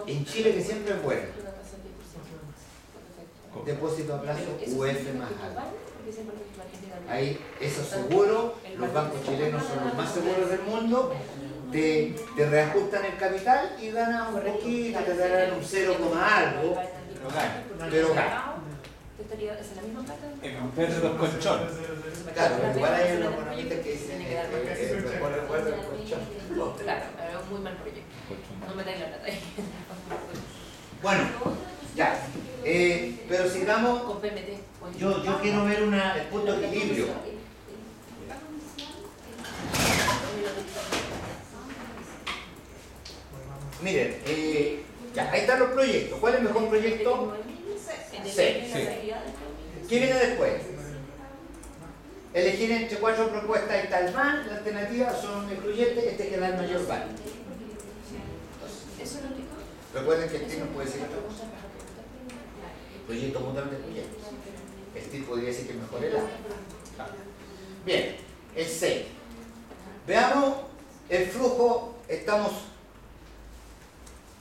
en Chile que siempre es buena. Depósito a plazo UF más alto. Ahí esos seguros, los bancos chilenos son los más seguros del mundo, te reajustan el capital y ganan un poquito, te darán un 0, algo, pero ganan. En romperse los colchones. Claro, igual hay unos economistas que dicen mejor recuerdo el colchón. Claro, pero es un muy mal proyecto. No metáis la plata ahí. Bueno, ya. Pero sigamos. Con PMT. Yo quiero ver el punto de equilibrio. Miren, ya, ahí están los proyectos. ¿Cuál es el mejor proyecto? C. ¿Qué viene después? Elegir entre 4 propuestas. Ahí está el VAN, la alternativa son excluyentes, este que da el mayor VAN. Recuerden que el TIC no puede decir otra cosa. Proyecto mutante de proyectos. El TIC podría decir que mejor el A. Bien, el C. Veamos el flujo,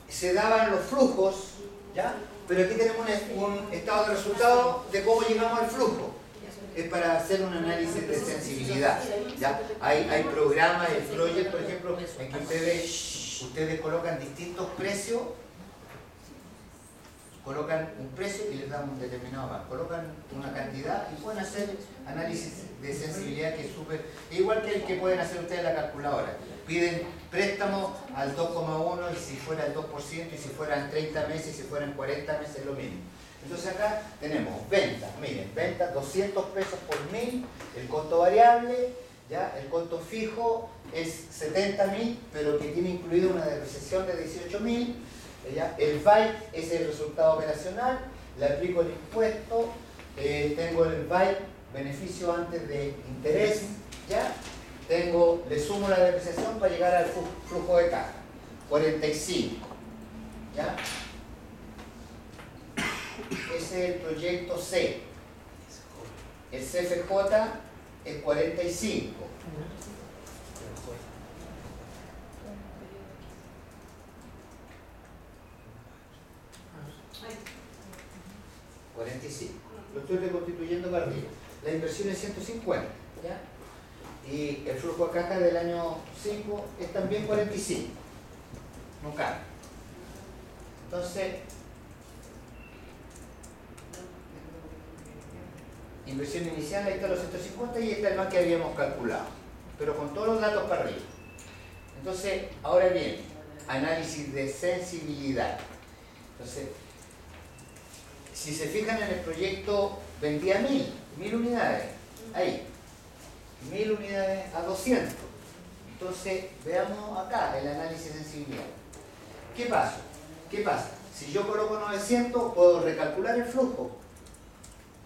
se daban los flujos, ¿ya? Pero aquí tenemos un estado de resultado de cómo llegamos al flujo. Es para hacer un análisis de sensibilidad, ¿ya? Hay programas, el Project, por ejemplo, en que ustedes colocan distintos precios, colocan un precio y les dan un determinado valor, colocan una cantidad y pueden hacer análisis de sensibilidad que es súper, igual que el que pueden hacer ustedes en la calculadora. Piden préstamo al 2,1 y si fuera el 2% y si fueran 30 meses y si fueran 40 meses es lo mismo. Entonces acá tenemos ventas, miren, ventas 200 pesos por 1000, el costo variable, ¿ya? El costo fijo es 70.000, pero que tiene incluido una depreciación de 18.000. ¿Ya? El BAIT es el resultado operacional, le aplico el impuesto, tengo el BAIT, beneficio antes de interés, ¿ya? Le sumo la depreciación para llegar al flujo de caja, 45, ¿ya? Ese es el proyecto C. El CFJ es 45. 45. Lo estoy reconstituyendo para arriba. La inversión es 150, ¿ya? Y el flujo de caja del año 5 es también 45. No cambia. Entonces, inversión inicial, ahí está los 150 y ahí está el más que habíamos calculado, pero con todos los datos para arriba. Entonces, ahora bien, análisis de sensibilidad. Entonces, si se fijan en el proyecto, vendía 1000 unidades, ahí, 1000 unidades a 200. Entonces, veamos acá el análisis de sensibilidad. ¿Qué pasa? Si yo coloco 900, puedo recalcular el flujo.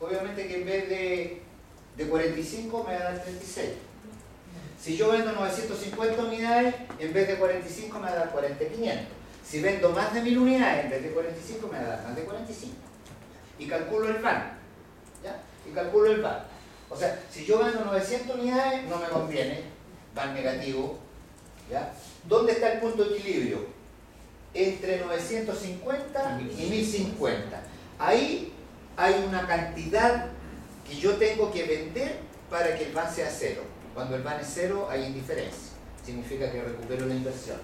Obviamente que en vez de 45 me va a dar 36. Si yo vendo 950 unidades, en vez de 45 me va a dar 40.500. Si vendo más de 1000 unidades, en vez de 45 me va a dar más de 45. Y calculo el VAN. ¿Ya? Y calculo el VAN. O sea, si yo vendo 900 unidades, no me conviene, VAN negativo. ¿Ya? ¿Dónde está el punto de equilibrio? Entre 950 y 1050. Ahí hay una cantidad que yo tengo que vender para que el VAN sea 0. Cuando el VAN es 0 hay indiferencia. Significa que recupero la inversión.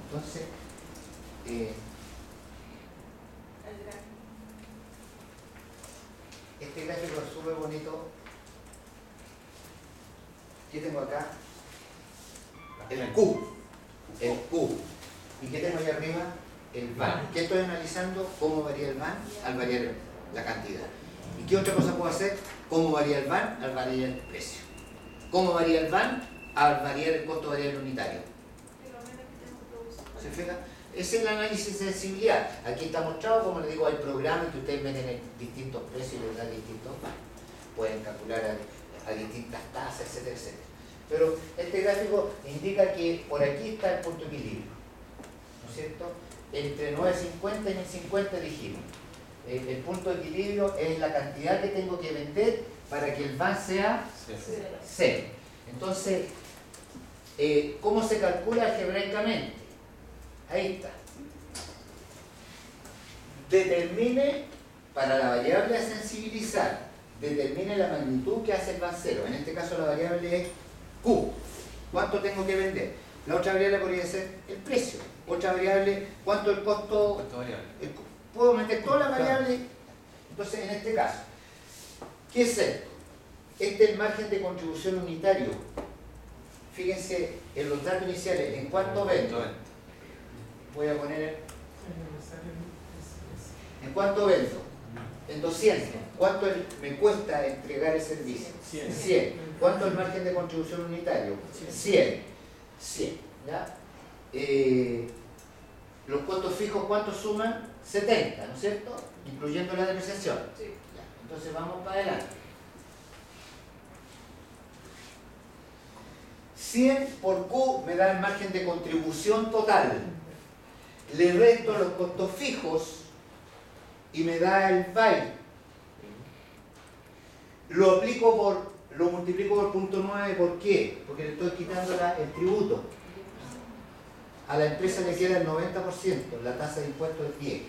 Entonces, este gráfico es súper bonito. ¿Qué tengo acá? El Q. El Q. ¿Y qué tengo ahí arriba? El VAN. ¿Qué estoy analizando? ¿Cómo varía el VAN al variar la cantidad? ¿Y qué otra cosa puedo hacer? ¿Cómo varía el VAN al variar el precio? ¿Cómo varía el VAN al variar el costo variable unitario? ¿Se fija? Es el análisis de sensibilidad. Aquí está mostrado, como les digo, hay programas que ustedes meten en distintos precios y les dan distintos VAN. Pueden calcular a distintas tasas, etcétera, etcétera. Pero este gráfico indica que por aquí está el punto de equilibrio. ¿No es cierto? Entre 950 y 1050 dijimos. El punto de equilibrio es la cantidad que tengo que vender para que el VAN sea 0. Entonces, ¿cómo se calcula algebraicamente? Ahí está. Determine, para la variable a sensibilizar, determine la magnitud que hace el VAN 0. En este caso la variable es Q. ¿Cuánto tengo que vender? La otra variable podría ser el precio. Otra variable, ¿cuánto el costo? Puedo meter todas las variables. Entonces, en este caso, ¿qué es esto? Este es el margen de contribución unitario. Fíjense en los datos iniciales, ¿en cuánto vendo? Voy a poner ¿en cuánto vendo? En 200. ¿Cuánto me cuesta entregar el servicio? 100. ¿Cuánto es el margen de contribución unitario? 100. ¿Ya? Los costos fijos, ¿cuántos suman? 70, ¿no es cierto? Incluyendo la depreciación. Sí. Ya. Entonces vamos para adelante. 100 por Q me da el margen de contribución total. Le resto los costos fijos y me da el VAI. Lo multiplico por 0.9, ¿por qué? Porque le estoy quitando el tributo. A la empresa le queda el 90%, la tasa de impuesto es 10.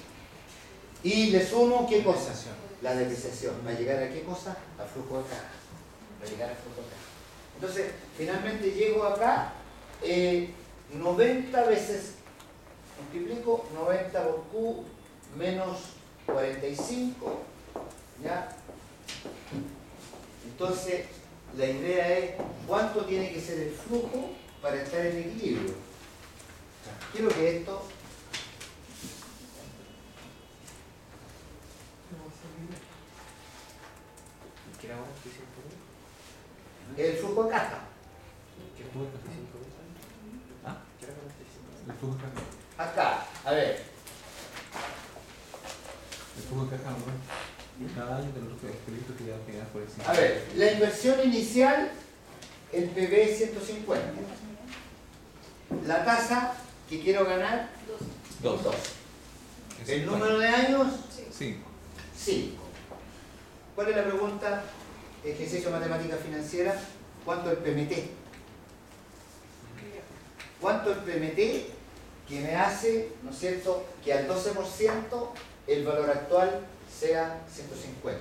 Y le sumo, ¿qué cosa? La depreciación. ¿Va a llegar a qué cosa? Al flujo de caja. Va a llegar al flujo de caja. Entonces, finalmente llego acá, 90 veces, multiplico 90 por Q menos 45, ¿ya? Entonces, la idea es cuánto tiene que ser el flujo para estar en equilibrio. ¿Qué es lo que es esto? El flujo de caja. Acá, a ver. El flujo de caja cada año de los proyectos que ya quedan por encima. A ver, la inversión inicial, el PB es 150. La tasa que quiero ganar, 2. El número de años, 5. ¿Cuál es la pregunta? Ejercicio de matemática financiera. ¿Cuánto el PMT? ¿Cuánto el PMT que me hace, ¿no es cierto?, que al 12% el valor actual sea 150?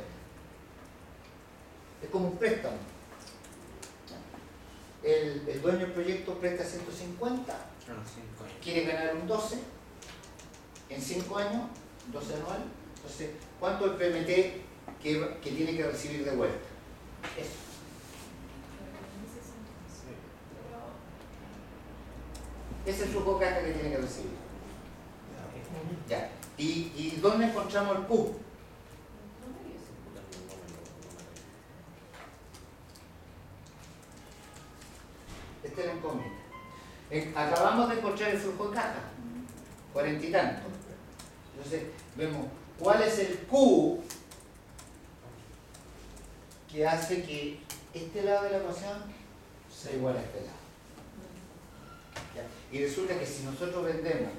Es como un préstamo. El dueño del proyecto presta 150, quiere ganar un 12 en 5 años, 12 anual. Entonces, ¿cuánto el PMT que tiene que recibir de vuelta? Eso. Ese es el flujo de caja que tiene que recibir. Ya. ¿Y dónde encontramos el Q? Este es el incógnito. Acabamos de encontrar el flujo de caja, 40 y tanto. Entonces, vemos cuál es el Q que hace que este lado de la ecuación sea igual a este lado. ¿Ya? Y resulta que si nosotros vendemos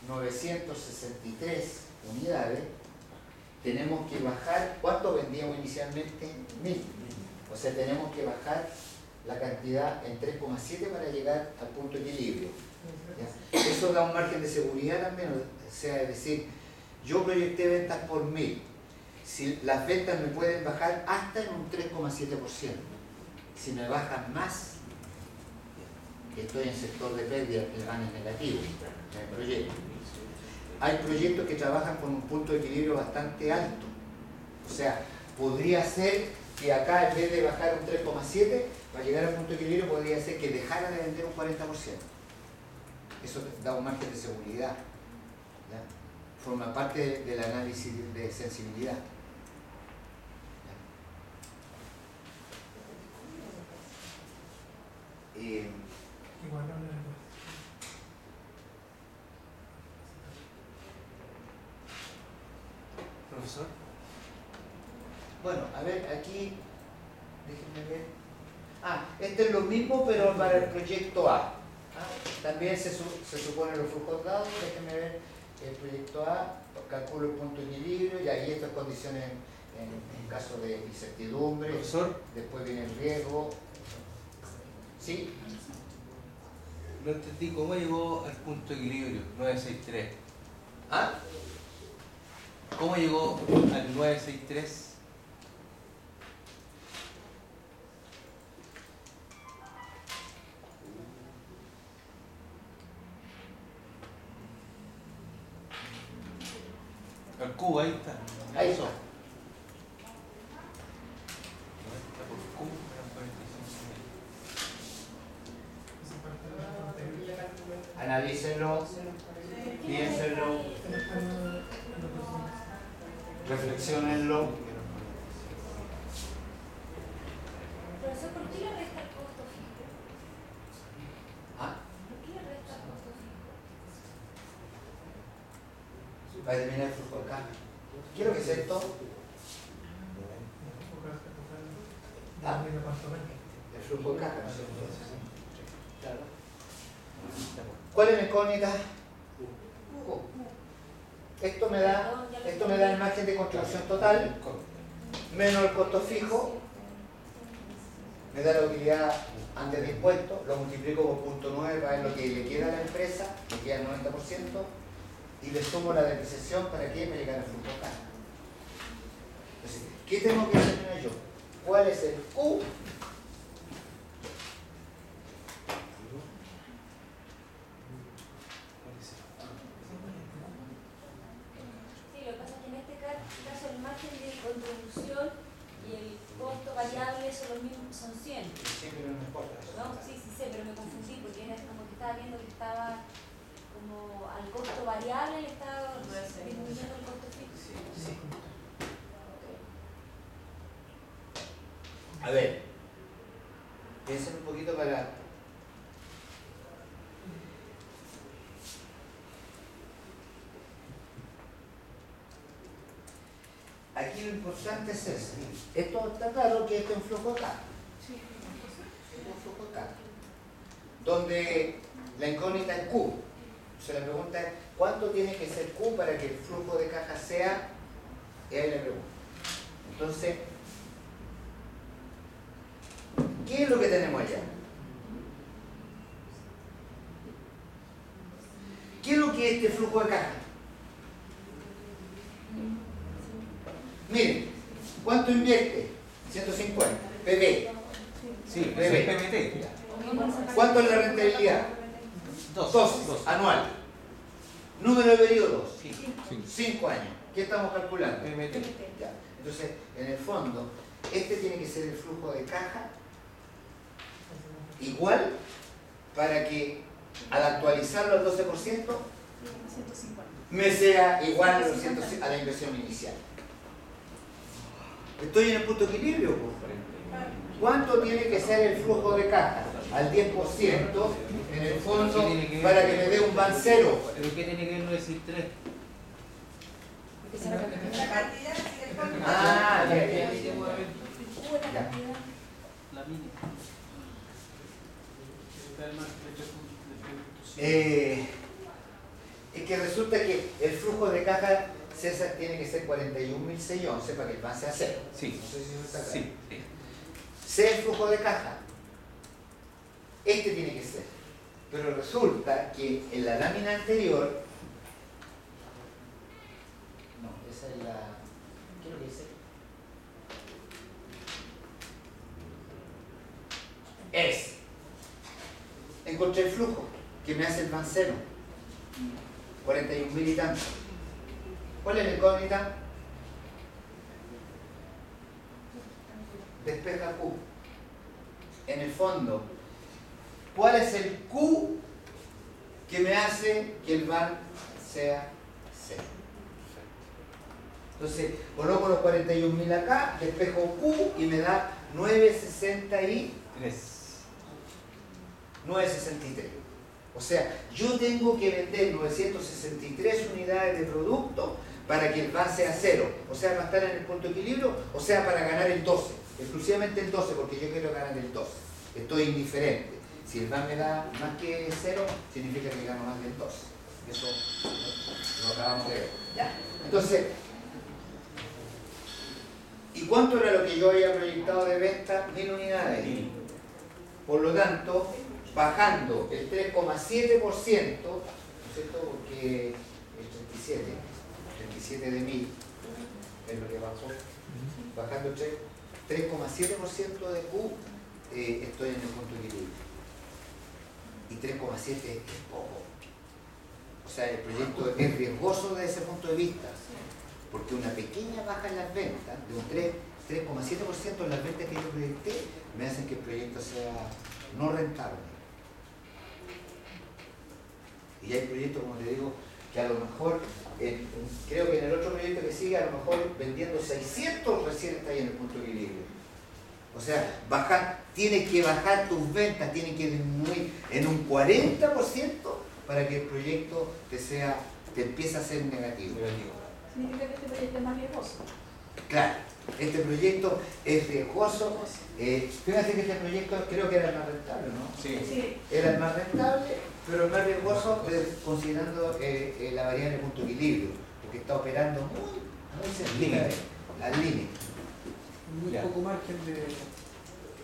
963 unidades, tenemos que bajar, ¿cuánto vendíamos inicialmente? 1000. O sea, tenemos que bajar la cantidad en 3,7 para llegar al punto de equilibrio. ¿Ya? Eso da un margen de seguridad también, o sea, es decir, yo proyecté ventas por 1000. Si las ventas me pueden bajar hasta en un 3,7%. Si me bajan más, estoy en sector de pérdida, el GAN es negativo en el proyecto. Hay proyectos que trabajan con un punto de equilibrio bastante alto. O sea, podría ser que acá en vez de bajar un 3,7, para llegar al punto de equilibrio podría ser que dejara de vender un 40%. Eso da un margen de seguridad. ¿Ya? Forma parte del análisis de sensibilidad. Profesor. Bueno, a ver, aquí, déjenme ver. Este es lo mismo, pero para el proyecto A. También se supone los flujos dados, déjenme ver el proyecto A, calculo el punto de equilibrio, y ahí estas condiciones en caso de incertidumbre. Profesor, Después viene el riesgo. ¿Sí? no entendí cómo llegó al punto de equilibrio 963. ¿Ah? ¿Cómo llegó al 963? Al cubo, ahí está. Ahí está. 90 por cubo eran 45. Analícenlo, piénsenlo, reflexionenlo. Profesor, ¿por qué le resta el costo fijo? ¿Ah? ¿Por qué le resta el costo fijo? Para determinar el flujo de caja. Quiero que es esto. ¿Ah? El flujo de caja, ¿no es cierto? Claro. ¿Cuál es la incógnita? Esto me da el margen de construcción total menos el costo fijo, me da la utilidad antes de impuestos, lo multiplico por 0.9 para ver lo que le queda a la empresa, me queda el 90%, y le sumo la depreciación para que me llegue al flujo de caja. Entonces, ¿qué tengo que determinar yo? ¿Cuál es el Q? Sí, lo que pasa es que en este caso el margen de contribución y el costo variable son los mismos, son 100. Sí, pero no importa eso. No, sí, sé, pero me confundí porque era como que estaba viendo que estaba como al costo variable le estaba disminuyendo el costo fijo. Sí. A ver, piensen un poquito para... Aquí lo importante es eso. Esto está claro que esto es un flujo de caja. Sí. Esto es un flujo de caja. Donde la incógnita es Q. O sea, la pregunta es, ¿cuánto tiene que ser Q para que el flujo de caja sea? Y ahí la pregunta. Entonces, ¿qué es lo que tenemos allá? ¿Qué es lo que es este flujo de caja? Miren, ¿cuánto invierte? 150. PB. Sí, PB. eso es PMT. ¿Cuánto es la rentabilidad? 2 anual. Número de periodos. 5 años. ¿Qué estamos calculando? PMT. Ya. Entonces, en el fondo, este tiene que ser el flujo de caja igual para que al actualizarlo al 12% me sea igual a, a la inversión inicial. Estoy en el punto de equilibrio. ¿Cuánto tiene que ser el flujo de caja? Al 10% en el fondo para que me dé un van cero. ¿Pero qué tiene que ver 963? Ah, ya. La mínima. Es que resulta que el flujo de caja, César, tiene que ser 41.611 para que el van sea cero. Sí. No sé si eso está claro. Sí. Sé el flujo de caja. Este tiene que ser. Pero resulta que en la lámina anterior. No, esa es la. ¿Qué es lo que dice? Encontré el flujo que me hace el van cero. 41.000 y tanto. ¿Cuál es la incógnita? Despeja Q. En el fondo, ¿cuál es el Q que me hace que el van sea cero? Entonces, coloco los 41.000 acá, despejo Q y me da 963. 963. O sea, yo tengo que vender 963 unidades de producto para que el van sea cero. O sea, para estar en el punto de equilibrio, o sea, para ganar el 12. Exclusivamente el 12, porque yo quiero ganar el 12. Estoy indiferente. Si el van me da más que cero, significa que gano más del 12. Eso lo acabamos de ver. ¿Ya? Entonces, ¿Y cuánto era lo que yo había proyectado de venta? 1000 unidades. Por lo tanto, bajando el 3,7%, ¿no es cierto? Porque el 37 de 1000 es lo que bajó. Bajando el 3,7% de Q, estoy en el punto de equilibrio. Y 3,7 es poco. O sea, el proyecto es riesgoso desde ese punto de vista, porque una pequeña baja en las ventas, de un 3,7% en las ventas que yo proyecté, me hacen que el proyecto sea no rentable. Y hay proyectos, como te digo, que a lo mejor, creo que en el otro proyecto que sigue, a lo mejor vendiendo 600 recién está ahí en el punto de equilibrio. O sea, tienes que bajar tus ventas, tienes que disminuir en un 40% para que el proyecto te empiece a ser negativo. ¿Significa que este proyecto es más riesgoso? Claro, este proyecto es riesgoso. Fíjate que este proyecto creo que era el más rentable, ¿no? Sí. Era el más rentable, pero el más riesgoso considerando la variable punto de equilibrio, porque está operando muy cerquita al límite. Muy poco margen de...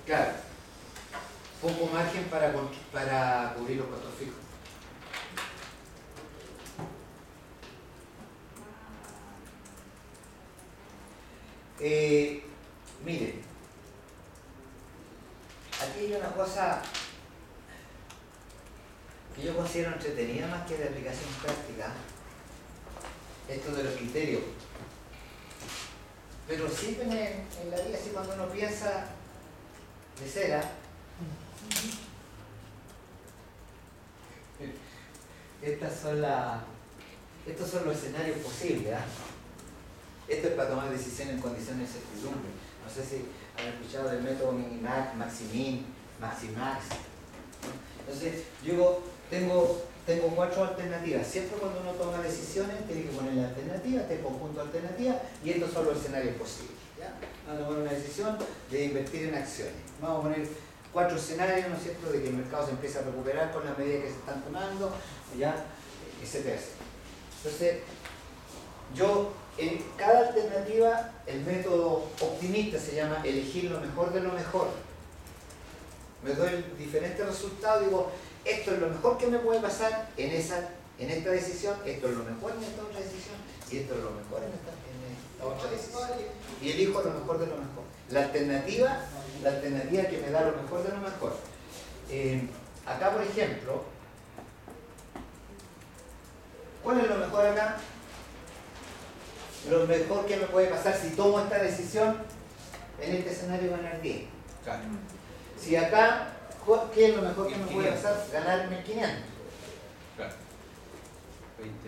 Claro, poco margen para cubrir los costos fijos. Miren, aquí hay una cosa que yo considero entretenida más que de aplicación práctica, esto de los criterios. Pero siempre en la vida, así cuando uno piensa de cera, estos son los escenarios posibles. Esto es para tomar decisiones en condiciones de incertidumbre. No sé si han escuchado del método Minimax, Maximin, Maximax. Entonces, yo tengo 4 alternativas. Siempre cuando uno toma decisiones, tiene que poner la alternativa, este conjunto de alternativas, y estos son los escenarios posibles. ¿Ya? Vamos a tomar una decisión de invertir en acciones. Vamos a poner 4 escenarios, ¿no es cierto?, de que el mercado se empieza a recuperar con las medidas que se están tomando, ¿ya?, etcétera. Entonces, yo en cada alternativa, el método optimista se llama elegir lo mejor de lo mejor. Me doy diferentes resultados, digo, esto es lo mejor que me puede pasar en esta decisión, esto es lo mejor en esta otra decisión, y esto es lo mejor en esta otra decisión. Y elijo lo mejor de lo mejor. La alternativa que me da lo mejor de lo mejor. Acá, por ejemplo, ¿cuál es lo mejor acá? Lo mejor que me puede pasar si tomo esta decisión, en este escenario ganar 10. Claro. Si acá, ¿qué es lo mejor que me puede pasar? Ganar 1500. Claro.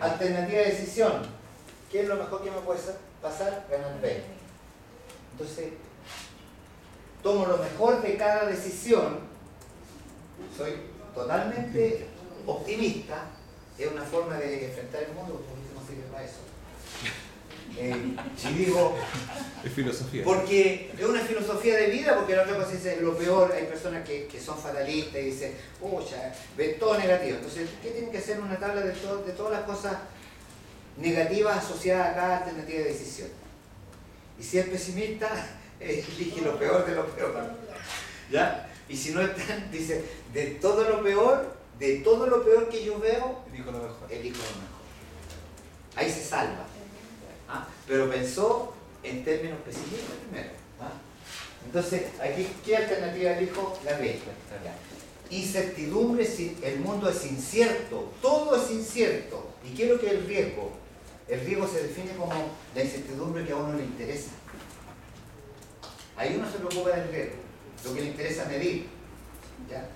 Alternativa de decisión, ¿qué es lo mejor que me puede pasar? Ganar 20. Entonces, tomo lo mejor de cada decisión, soy totalmente optimista, es una forma de enfrentar el mundo, porque no sirve para eso. Si digo, es filosofía. porque es una filosofía de vida, porque la otra cosa dice lo peor, hay personas que son fatalistas y dicen, pucha, ven todo negativo. Entonces, ¿qué tiene que hacer una tabla de todas las cosas negativas asociadas a cada alternativa de decisión? Y si es pesimista, elige lo peor de lo peor. ¿Ya? Y si no están, dice, de todo lo peor que yo veo, Elijo lo mejor. Ahí se salva. Pero pensó en términos pesimistas primero. Entonces, aquí, ¿qué alternativa elijo? La B. Incertidumbre, el mundo es incierto, todo es incierto. ¿Y qué es lo que es el riesgo? El riesgo se define como la incertidumbre que a uno le interesa. Ahí uno se preocupa del riesgo, lo que le interesa medir. ¿Ya?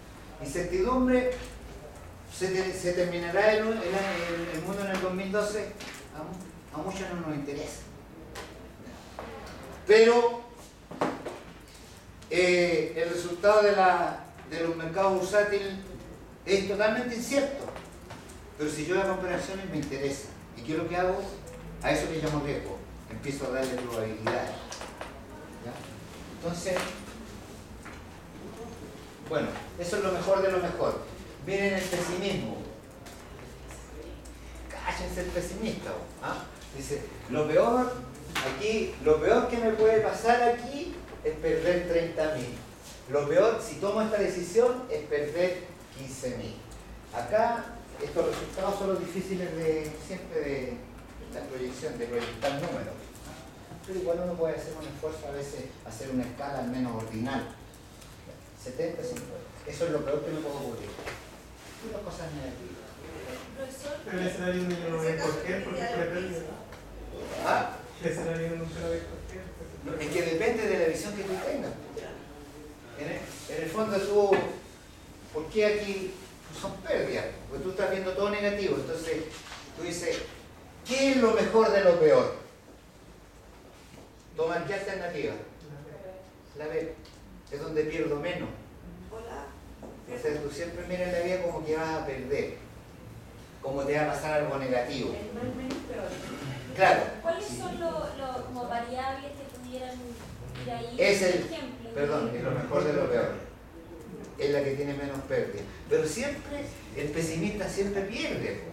Incertidumbre, se terminará el mundo en el 2012, a muchos no nos interesa. Pero el resultado de los mercados bursátiles es totalmente incierto. Pero si yo hago operaciones me interesa. ¿Y qué es lo que hago? A eso le llamo riesgo. Empiezo a darle probabilidades. ¿Ya? Entonces, bueno, eso es lo mejor de lo mejor. Miren el pesimismo. Cállense el pesimista. Dice, lo peor, Aquí, lo peor que me puede pasar aquí es perder 30.000. Lo peor, si tomo esta decisión, es perder 15.000. Acá, estos resultados son los difíciles siempre de la proyección, de proyectar números. Pero igual uno puede hacer un esfuerzo a veces, hacer una escala al menos ordinal. 70, 50. Eso es lo peor que me puedo ocurrir. Y las cosas negativas. El escenario nunca lo ve por qué, porque es pérdida. ¿Ah? El escenario nunca lo ve por qué. Es que depende de la visión que tú tengas. En el fondo tú, ¿por qué aquí son pérdidas? Porque tú estás viendo todo negativo. Entonces tú dices, ¿qué es lo mejor de lo peor? ¿Tomar qué alternativa? La B. Es donde pierdo menos. Entonces tú siempre miras la vida como que vas a perder. Como te va a pasar algo negativo. Claro. ¿Cuáles son los como variables que pudieran ir ahí? Es el, ejemplo, perdón, es lo mejor de lo peor. Es la que tiene menos pérdida. Pero siempre, el pesimista siempre pierde.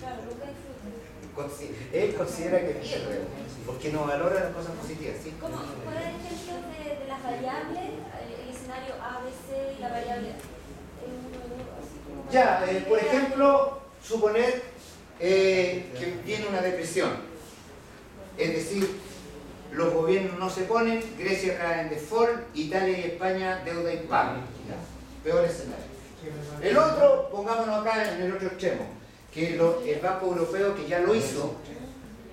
Claro, nunca disfruta. Él considera que pierde, porque no valora las cosas positivas. ¿Sí? ¿Cómo poner ejemplos de las variables? El escenario A, B, C y la variable Ya, por ejemplo, suponer que viene una depresión. Es decir, los gobiernos no se ponen, Grecia cae en default, Italia y España deuda impagable. Peor escenario. El otro, pongámonos acá en el otro extremo, que el Banco Europeo, que ya lo hizo,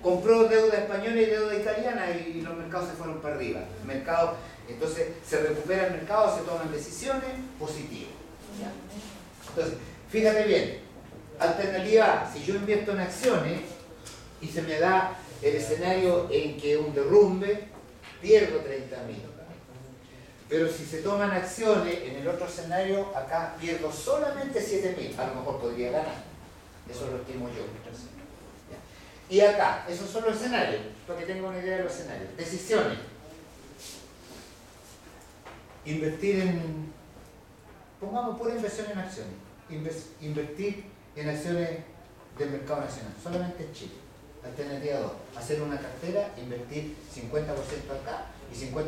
compró deuda española y deuda italiana y los mercados se fueron para arriba. Entonces se recupera el mercado, se toman decisiones positivas. Entonces, fíjate bien, alternativa A, si yo invierto en acciones y se me da el escenario en que un derrumbe, pierdo 30.000. Pero si se toman acciones, en el otro escenario, acá pierdo solamente 7.000. A lo mejor podría ganar. Eso lo estimo yo. Y acá, esos son los escenarios, para que tengan una idea de los escenarios. Decisiones. Invertir en... Pongamos pura inversión en acciones. Invertir en acciones del mercado nacional, solamente en Chile. Alternativa 2, hacer una cartera, invertir 50% acá y 50%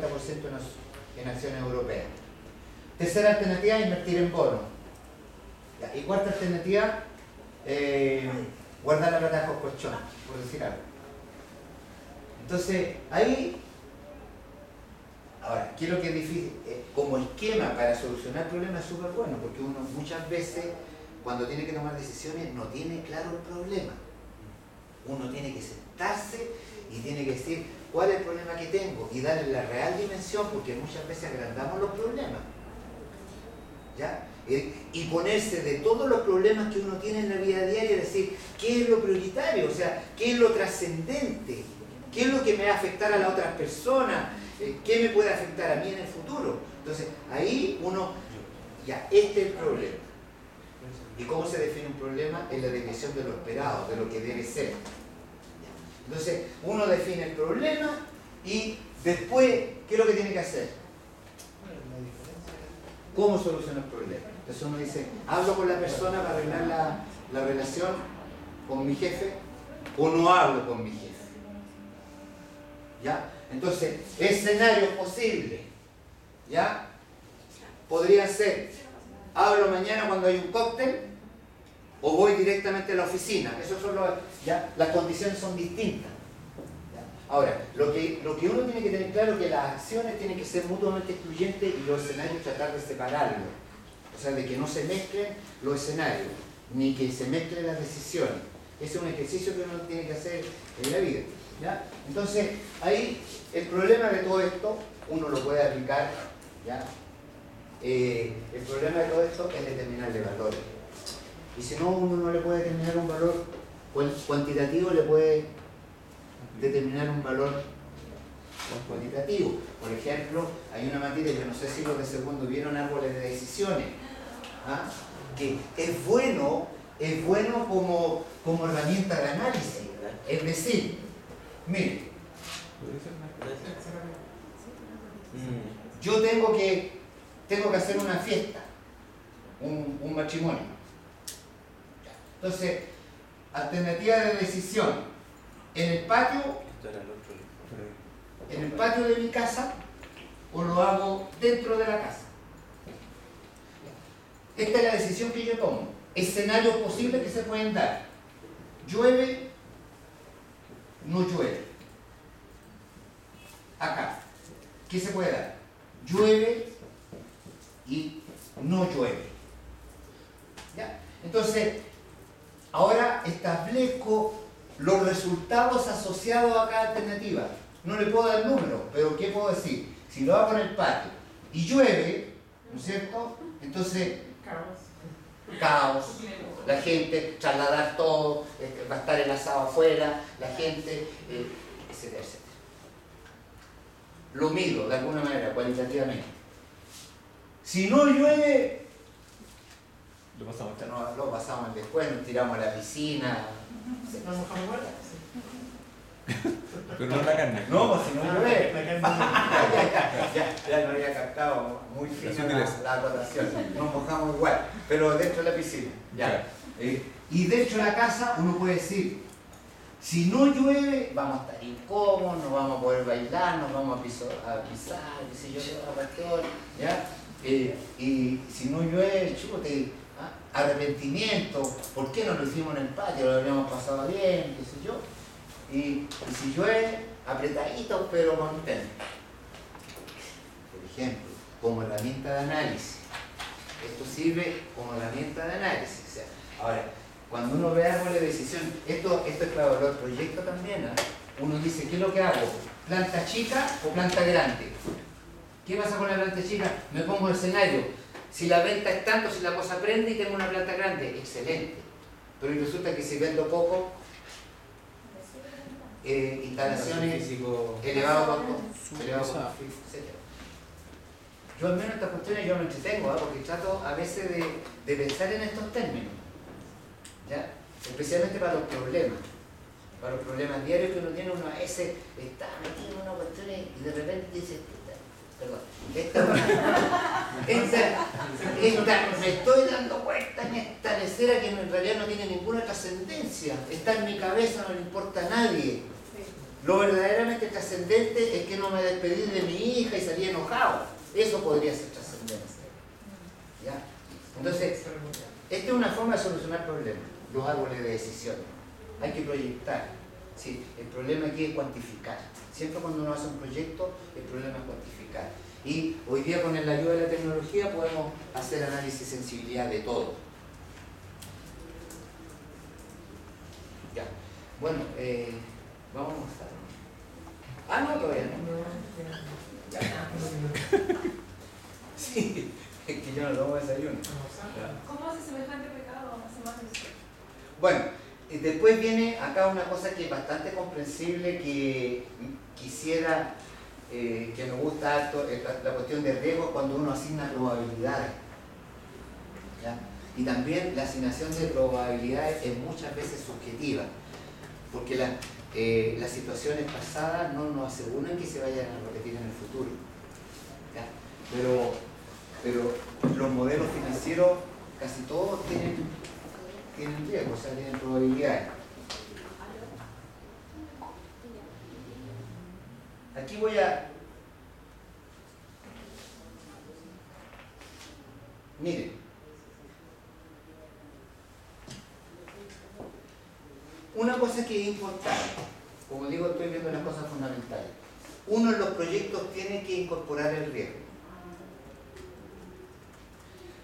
en acciones europeas. Tercera alternativa, invertir en bonos. Y cuarta alternativa, guardar la plata bajo colchón, por decir algo. Entonces, ahí, ahora, ¿qué es lo que es difícil? Como esquema para solucionar problemas es súper bueno, porque uno muchas veces, cuando tiene que tomar decisiones, no tiene claro el problema. Uno tiene que sentarse y tiene que decir cuál es el problema que tengo y darle la real dimensión, porque muchas veces agrandamos los problemas. ¿Ya? Y ponerse de todos los problemas que uno tiene en la vida diaria y decir qué es lo prioritario, o sea, qué es lo trascendente, qué es lo que me va a afectar a las otras personas, qué me puede afectar a mí en el futuro. Entonces, ahí uno, ya, este es el problema. ¿Y cómo se define un problema? Es la definición de lo esperado, de lo que debe ser. Entonces, uno define el problema y después, ¿qué es lo que tiene que hacer? ¿Cómo soluciona el problema? Entonces uno dice, ¿hablo con la persona para arreglar la relación con mi jefe o no hablo con mi jefe? ¿Ya? Entonces, escenarios posibles, ¿ya? Podría ser, hablo mañana cuando hay un cóctel o voy directamente a la oficina. Esos son ¿ya? Las condiciones son distintas. ¿Ya? Ahora, lo que uno tiene que tener claro es que las acciones tienen que ser mutuamente excluyentes y los escenarios tratar de separarlos. O sea, de que no se mezclen los escenarios, ni que se mezclen las decisiones. Ese es un ejercicio que uno tiene que hacer en la vida. ¿Ya? Entonces, ahí el problema de todo esto, uno lo puede aplicar, ¿ya? El problema de todo esto es determinarle valores. Y si no, uno no le puede determinar un valor cuantitativo, le puede determinar un valor cuantitativo. Por ejemplo, hay una materia, yo no sé si los de segundo vieron árboles de decisiones, ¿ah? Que es bueno como herramienta de análisis. Es decir, mire, yo tengo que hacer una fiesta, un matrimonio. Entonces, alternativa de decisión, en el patio Esto era el otro. ¿En el patio de mi casa o lo hago dentro de la casa? Esta es la decisión que yo tomo. Escenarios posibles que se pueden dar. Llueve, no llueve. Acá, ¿qué se puede dar? Llueve y no llueve. ¿Ya? Entonces, ahora establezco los resultados asociados a cada alternativa. No le puedo dar número, pero ¿qué puedo decir? Si lo hago en el patio y llueve, ¿no es cierto? Entonces, caos, la gente, trasladar todo, va a estar el asado afuera, la gente, etcétera, etcétera. Lo mido de alguna manera, cualitativamente. Si no llueve, lo pasamos después, nos tiramos a la piscina, nos mojamos igual. Pero no la carne. No, pues si no llueve. Ya no había captado muy fina la acotación. Nos mojamos igual, pero dentro de la piscina. Ya. Y dentro de la casa uno puede decir, si no llueve, vamos a estar incómodos, no vamos a poder bailar, nos vamos a pisar, qué sé yo, ¿ya? Y si no llueve, chute, arrepentimiento, ¿por qué no lo hicimos en el patio? Lo habíamos pasado bien, qué sé yo. Y si llueve, apretaditos pero contentos. Por ejemplo, como herramienta de análisis. Esto sirve como herramienta de análisis. O sea, ahora, cuando uno ve árboles de decisión, esto es para evaluar proyectos también. Uno dice, ¿qué es lo que hago? ¿Planta chica o planta grande? ¿Qué pasa con la planta chica? Me pongo el escenario. Si la venta es tanto, si la cosa prende y tengo una planta grande, excelente. Pero resulta que si vendo poco, instalaciones, elevado costo, etc. Yo al menos estas cuestiones yo me entretengo, porque trato a veces de pensar en estos términos, ¿ya? Especialmente para los problemas diarios que uno tiene. Uno a veces está metido en una cuestión y de repente dice, perdón, me estoy dando cuenta en esta lecera que en realidad no tiene ninguna trascendencia, está en mi cabeza, no le importa a nadie. Lo verdaderamente trascendente es que no me despedí de mi hija y salí enojado. Eso podría ser trascendencia. ¿Ya? Entonces, esta es una forma de solucionar problemas, los árboles de decisión. Hay que proyectar. ¿Sí? El problema aquí es cuantificar. Siempre cuando uno hace un proyecto, el problema es cuantificar. Y hoy día con la ayuda de la tecnología podemos hacer análisis de sensibilidad de todo. Ya. Bueno, vamos a mostrar. No, todavía no. Ya. Sí, es que yo no tomo desayuno. ¿Cómo hace semejante pecado? Bueno, después viene acá una cosa que es bastante comprensible, que quisiera, que nos gusta harto, la cuestión de riesgo cuando uno asigna probabilidades. ¿Ya? Y también la asignación de probabilidades es muchas veces subjetiva, porque las situaciones pasadas no nos aseguran que se vayan a repetir en el futuro. ¿Ya? Pero los modelos financieros casi todos tienen riesgo, o sea, tienen probabilidades. Aquí voy a... Miren. Una cosa que es importante, como digo, estoy viendo las cosas fundamentales. Uno en los proyectos tiene que incorporar el riesgo.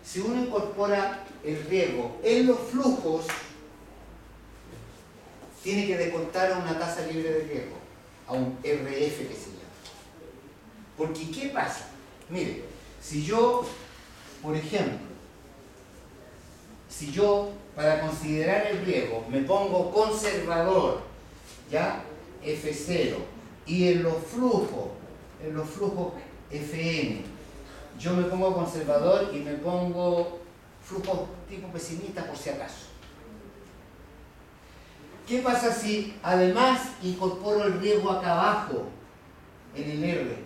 Si uno incorpora el riesgo en los flujos, tiene que descontar una tasa libre de riesgo, a un RF que se llama. Porque ¿qué pasa? Mire, si yo, por ejemplo, para considerar el riesgo me pongo conservador, ¿ya? F0, y en los flujos FN, yo me pongo conservador y me pongo flujo tipo pesimista por si acaso. ¿Qué pasa si además incorporo el riesgo acá abajo, en el R?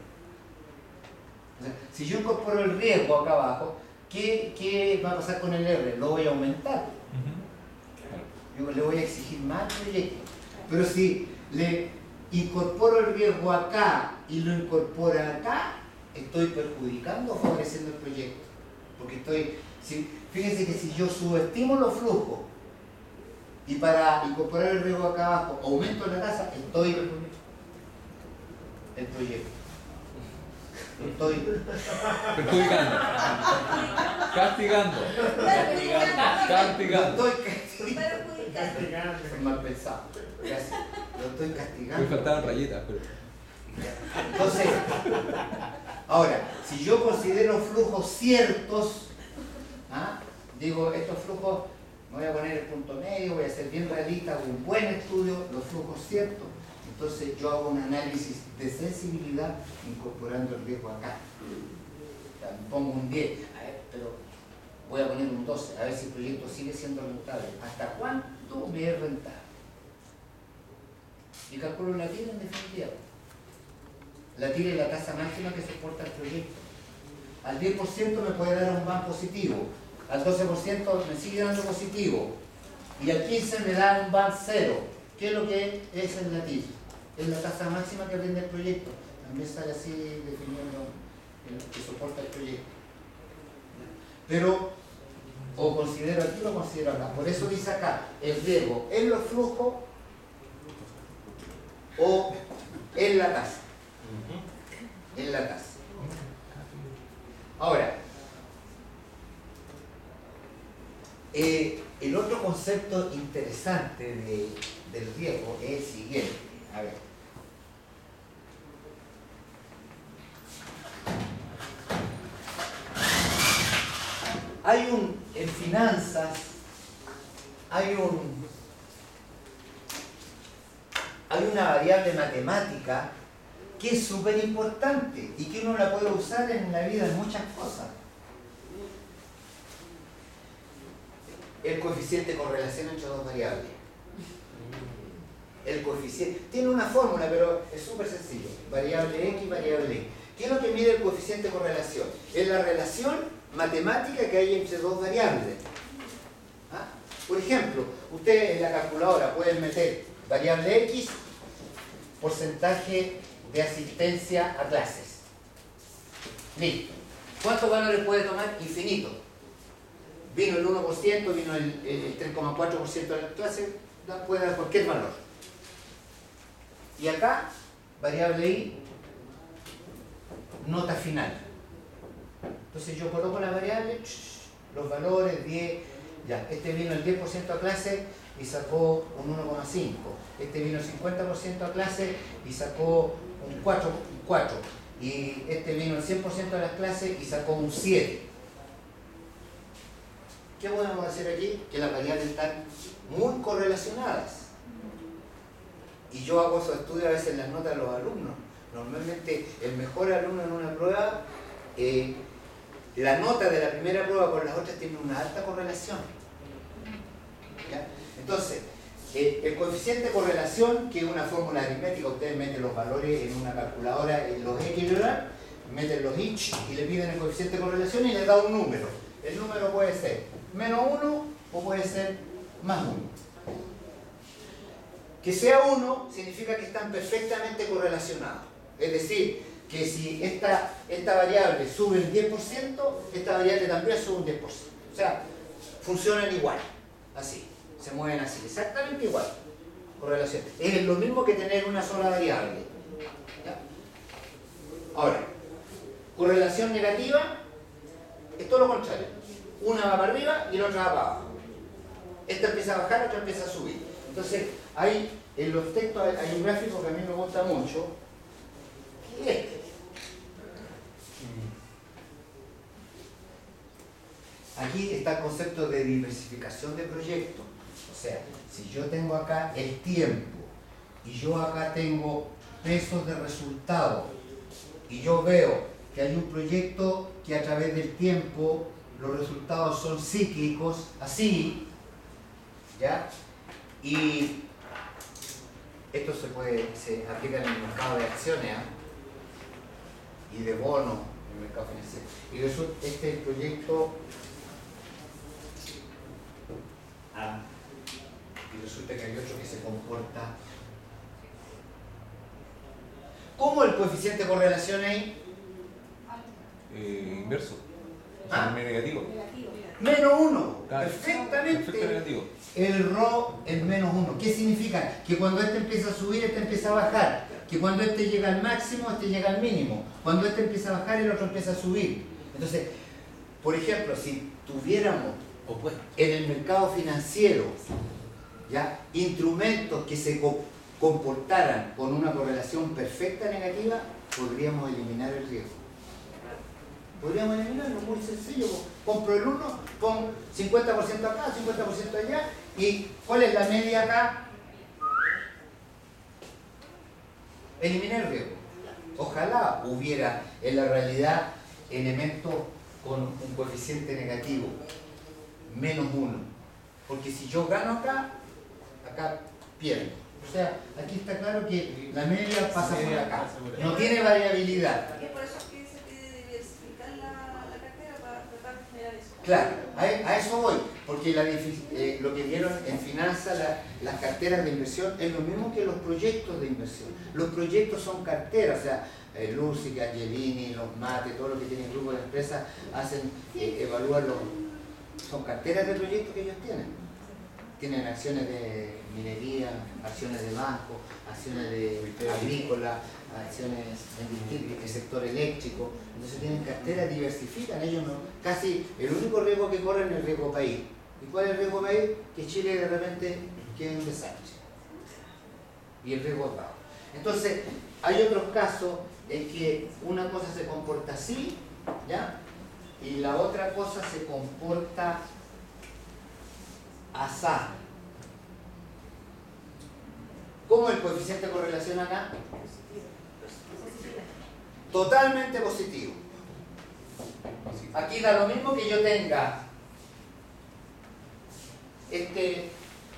O sea, si yo incorporo el riesgo acá abajo, ¿qué va a pasar con el R? Lo voy a aumentar. Yo le voy a exigir más proyectos. Pero si le incorporo el riesgo acá y lo incorporo acá, estoy perjudicando o favoreciendo el proyecto. Porque fíjense que si yo subestimo los flujos y para incorporar el riesgo acá abajo aumento la tasa, estoy el proyecto. Estoy perjudicando. Castigando. Lo estoy castigando. Es mal pensado. Gracias. Lo estoy castigando. Me faltaban rayitas, pero. Entonces, ahora, si yo considero flujos ciertos, digo, estos flujos, me voy a poner el punto medio, voy a ser bien realista, hago un buen estudio, los flujos ciertos, entonces yo hago un análisis de sensibilidad incorporando el riesgo acá. O sea, pongo un 10, pero voy a poner un 12, a ver si el proyecto sigue siendo rentable. ¿Hasta cuánto me es rentable? Y calculo la tira en definitiva. La tira es la tasa máxima que soporta el proyecto. Al 10% me puede dar un ban positivo, al 12% me sigue dando positivo y al 15% me da un ban 0. ¿Qué es lo que es en la tira? Es la tasa máxima que rinde el proyecto. También sale así definiendo el que soporta el proyecto. Pero o considero aquí o considero acá. Por eso dice acá, el riesgo en los flujos o en la tasa. En la tasa. Ahora, el otro concepto interesante del riesgo es el siguiente. A ver. En finanzas, hay una variable matemática que es súper importante y que uno la puede usar en la vida en muchas cosas. El coeficiente de correlación entre dos variables. El coeficiente tiene una fórmula, pero es súper sencillo. Variable X, variable Y. ¿Qué es lo que mide el coeficiente de correlación? Es la relación matemática que hay entre dos variables. Por ejemplo, ustedes en la calculadora pueden meter variable X, porcentaje de asistencia a clases. Listo. ¿Cuántos valores puede tomar? Infinito. Vino el 1%, vino el 3,4% de la clase, puede dar cualquier valor. Y acá, variable I, nota final. Entonces yo coloco la variable, los valores, 10, ya, este vino el 10% a clase y sacó un 1,5. Este vino el 50% a clase y sacó un 4. Y este vino el 100% de las clases y sacó un 7. ¿Qué podemos hacer aquí? Que las variables están muy correlacionadas. Y yo hago esos estudios a veces en las notas de los alumnos. Normalmente el mejor alumno en una prueba, la nota de la primera prueba con las otras tiene una alta correlación. ¿Ya? Entonces, el coeficiente de correlación, que es una fórmula aritmética, ustedes meten los valores en una calculadora, en los X, meten los Y y le piden el coeficiente de correlación y le da un número. El número puede ser -1 o puede ser +1. Que sea 1 significa que están perfectamente correlacionados. Es decir, que si esta variable sube el 10%, esta variable también sube un 10%. O sea, funcionan igual, así, se mueven así, exactamente igual. Correlación. Es lo mismo que tener una sola variable. ¿Ya? Ahora, correlación negativa es todo lo contrario. Una va para arriba y la otra va para abajo. Esta empieza a bajar, la otra empieza a subir. Entonces, en los textos hay un gráfico que a mí me gusta mucho, y aquí está el concepto de diversificación de proyectos. O sea, si yo tengo acá el tiempo y yo acá tengo pesos de resultado y yo veo que hay un proyecto que a través del tiempo los resultados son cíclicos, así, ¿ya? Y esto se aplica en el mercado de acciones, y de bonos en el mercado financiero. Y resulta, este es el proyecto A, y resulta que hay otro que se comporta ¿Cómo el coeficiente de correlación ahí? Inverso. ¿Ah? Negativo. Menos 1. Claro. Perfectamente. Perfecto negativo. El RO es menos 1. ¿Qué significa? Que cuando este empieza a subir, este empieza a bajar. Que cuando este llega al máximo, este llega al mínimo. Cuando este empieza a bajar, el otro empieza a subir. Entonces, por ejemplo, si tuviéramos en el mercado financiero ¿ya? Instrumentos que se comportaran con una correlación perfecta negativa, podríamos eliminar el riesgo. Podríamos eliminarlo, muy sencillo. Compro el 1, pon 50% acá, 50% allá. ¿Y cuál es la media acá? Eliminar el riesgo. Ojalá hubiera en la realidad elementos con un coeficiente negativo, menos 1. Porque si yo gano acá, acá pierdo. O sea, aquí está claro que la media pasa por acá. No tiene variabilidad. ¿Y es por eso que se pide diversificar la cartera para tratar de generar eso? Claro, a eso voy. Porque lo que vieron en finanzas, las carteras de inversión, es lo mismo que los proyectos de inversión. Los proyectos son carteras, o sea, Lucic, Angelini, los Mate, todo lo que tienen grupos de empresas, hacen, evalúan son carteras de proyectos que ellos tienen. Tienen acciones de minería, acciones de banco, acciones de agrícola, acciones en el sector eléctrico. Entonces tienen carteras, diversifican. Ellos no, casi el único riesgo que corren es el riesgo país. ¿Y cuál es el riesgo país? Que Chile de repente quede un desastre. Y el riesgo es bajo. Entonces, hay otros casos en que una cosa se comporta así, ¿ya? Y la otra cosa se comporta asá. ¿Cómo el coeficiente de correlación acá? Totalmente positivo. Aquí da lo mismo que yo tenga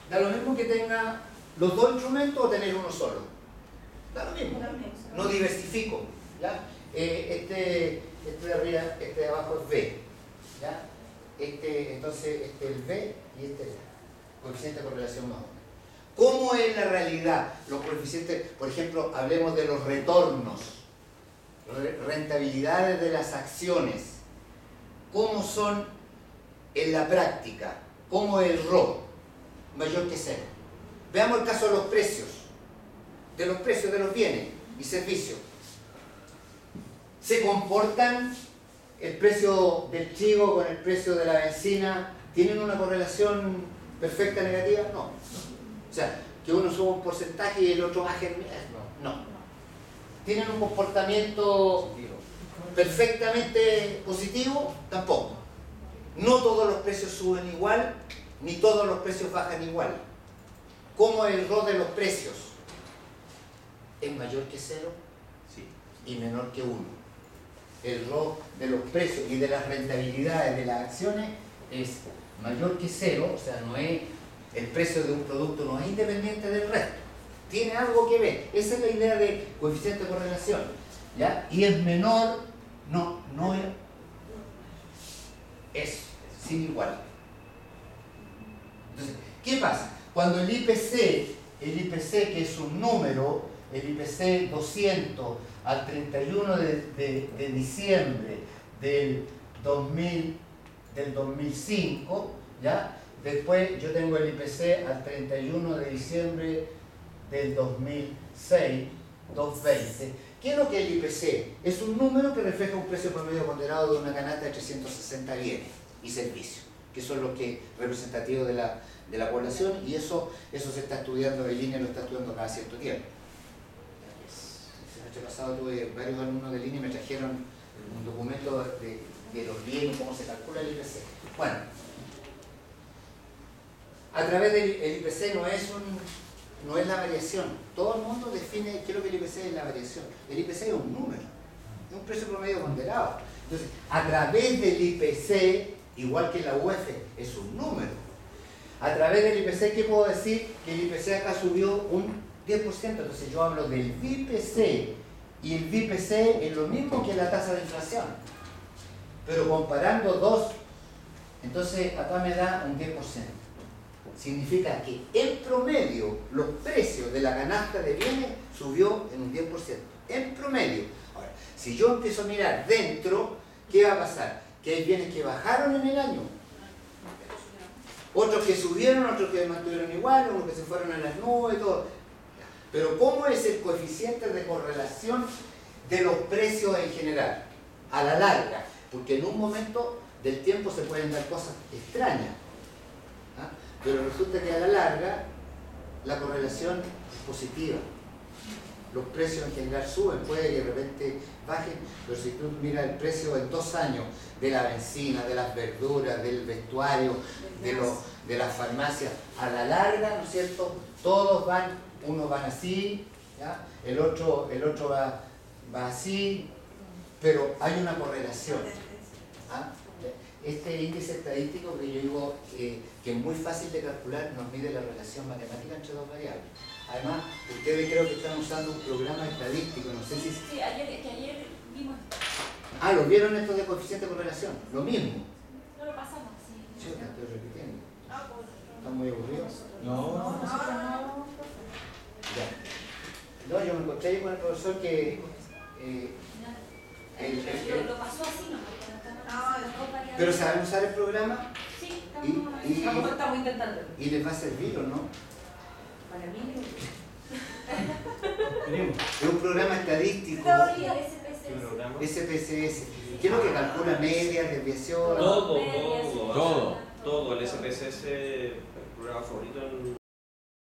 da lo mismo que tenga los dos instrumentos o tener uno solo. Da lo mismo. No diversifico. ¿Ya? Este de arriba, este de abajo es B. ¿Ya? Entonces este es el B y este es el coeficiente de correlación más 1. ¿Cómo es la realidad? Los coeficientes, por ejemplo, hablemos de los retornos, rentabilidades de las acciones. ¿Cómo son en la práctica? ¿Cómo es el RO? Mayor que 0. Veamos el caso de los precios de los bienes y servicios. ¿Se comportan el precio del trigo con el precio de la benzina? ¿Tienen una correlación perfecta negativa? No. O sea, que uno suba un porcentaje y el otro baje. No. ¿Tienen un comportamiento perfectamente positivo? Tampoco. No todos los precios suben igual, ni todos los precios bajan igual. ¿Cómo es el RO de los precios? ¿Es mayor que 0? Sí. Y menor que 1. El RO de los precios y de las rentabilidades de las acciones es mayor que 0, o sea, no es el precio de un producto no es independiente del resto. Tiene algo que ver. Esa es la idea de coeficiente de correlación. ¿Ya? Y es menor, no es sin igual. Entonces, ¿qué pasa? Cuando el IPC que es un número, el IPC 200 al 31 de diciembre del 2005, ¿ya? Después yo tengo el IPC al 31 de diciembre del 2006, 220. ¿Qué es lo que es el IPC? Es un número que refleja un precio promedio ponderado de una canasta de 360 bienes y servicios, que son los que representativos de la población, y eso se está estudiando, el INE lo está estudiando cada cierto tiempo. El año pasado tuve varios alumnos del INE y me trajeron un documento de los bienes, cómo se calcula el IPC. Bueno, a través del IPC no es la variación. Todo el mundo define qué es lo que el IPC es la variación. El IPC es un número, es un precio promedio ponderado. Entonces, a través del IPC, igual que la UEF, es un número. A través del IPC, ¿qué puedo decir? Que el IPC acá subió un 10%. Entonces yo hablo del BIPC, y el BIPC es lo mismo que la tasa de inflación. Pero comparando dos, entonces acá me da un 10%. Significa que en promedio los precios de la canasta de bienes subió en un 10%. en promedio. Ahora, si yo empiezo a mirar dentro, ¿qué va a pasar? Que hay bienes que bajaron en el año, otros que subieron, otros que mantuvieron igual, unos que se fueron a las nubes, todo. Pero ¿cómo es el coeficiente de correlación de los precios en general? A la larga, porque en un momento del tiempo se pueden dar cosas extrañas, ¿ah? Pero resulta que a la larga la correlación es positiva. Los precios en general suben, puede que de repente bajen, pero si tú miras el precio en 2 años de la benzina, de las verduras, del vestuario, de las farmacias, a la larga, ¿no es cierto? Todos van, unos van así, ¿ya? El otro va así, pero hay una correlación, ¿ah? Este índice estadístico que yo digo que es muy fácil de calcular, nos mide la relación matemática entre dos variables. Además, ustedes creo que están usando un programa estadístico, no sé si... Sí, ayer vimos. Ah, ¿lo vieron esto de coeficiente de correlación? Lo mismo. No lo pasamos, sí. Chuta, estoy repitiendo. ¿Están muy aburridos? No. Ya. No, yo me encontré ahí con el profesor que... Lo pasó así, ¿no? Pero ¿saben usar el programa? Sí, estamos intentando. ¿Y les va a servir o no? Para mí, Es un programa estadístico, SPSS. ¿Qué es lo que calcula medias, desviaciones? Todo. El SPSS, el programa favorito en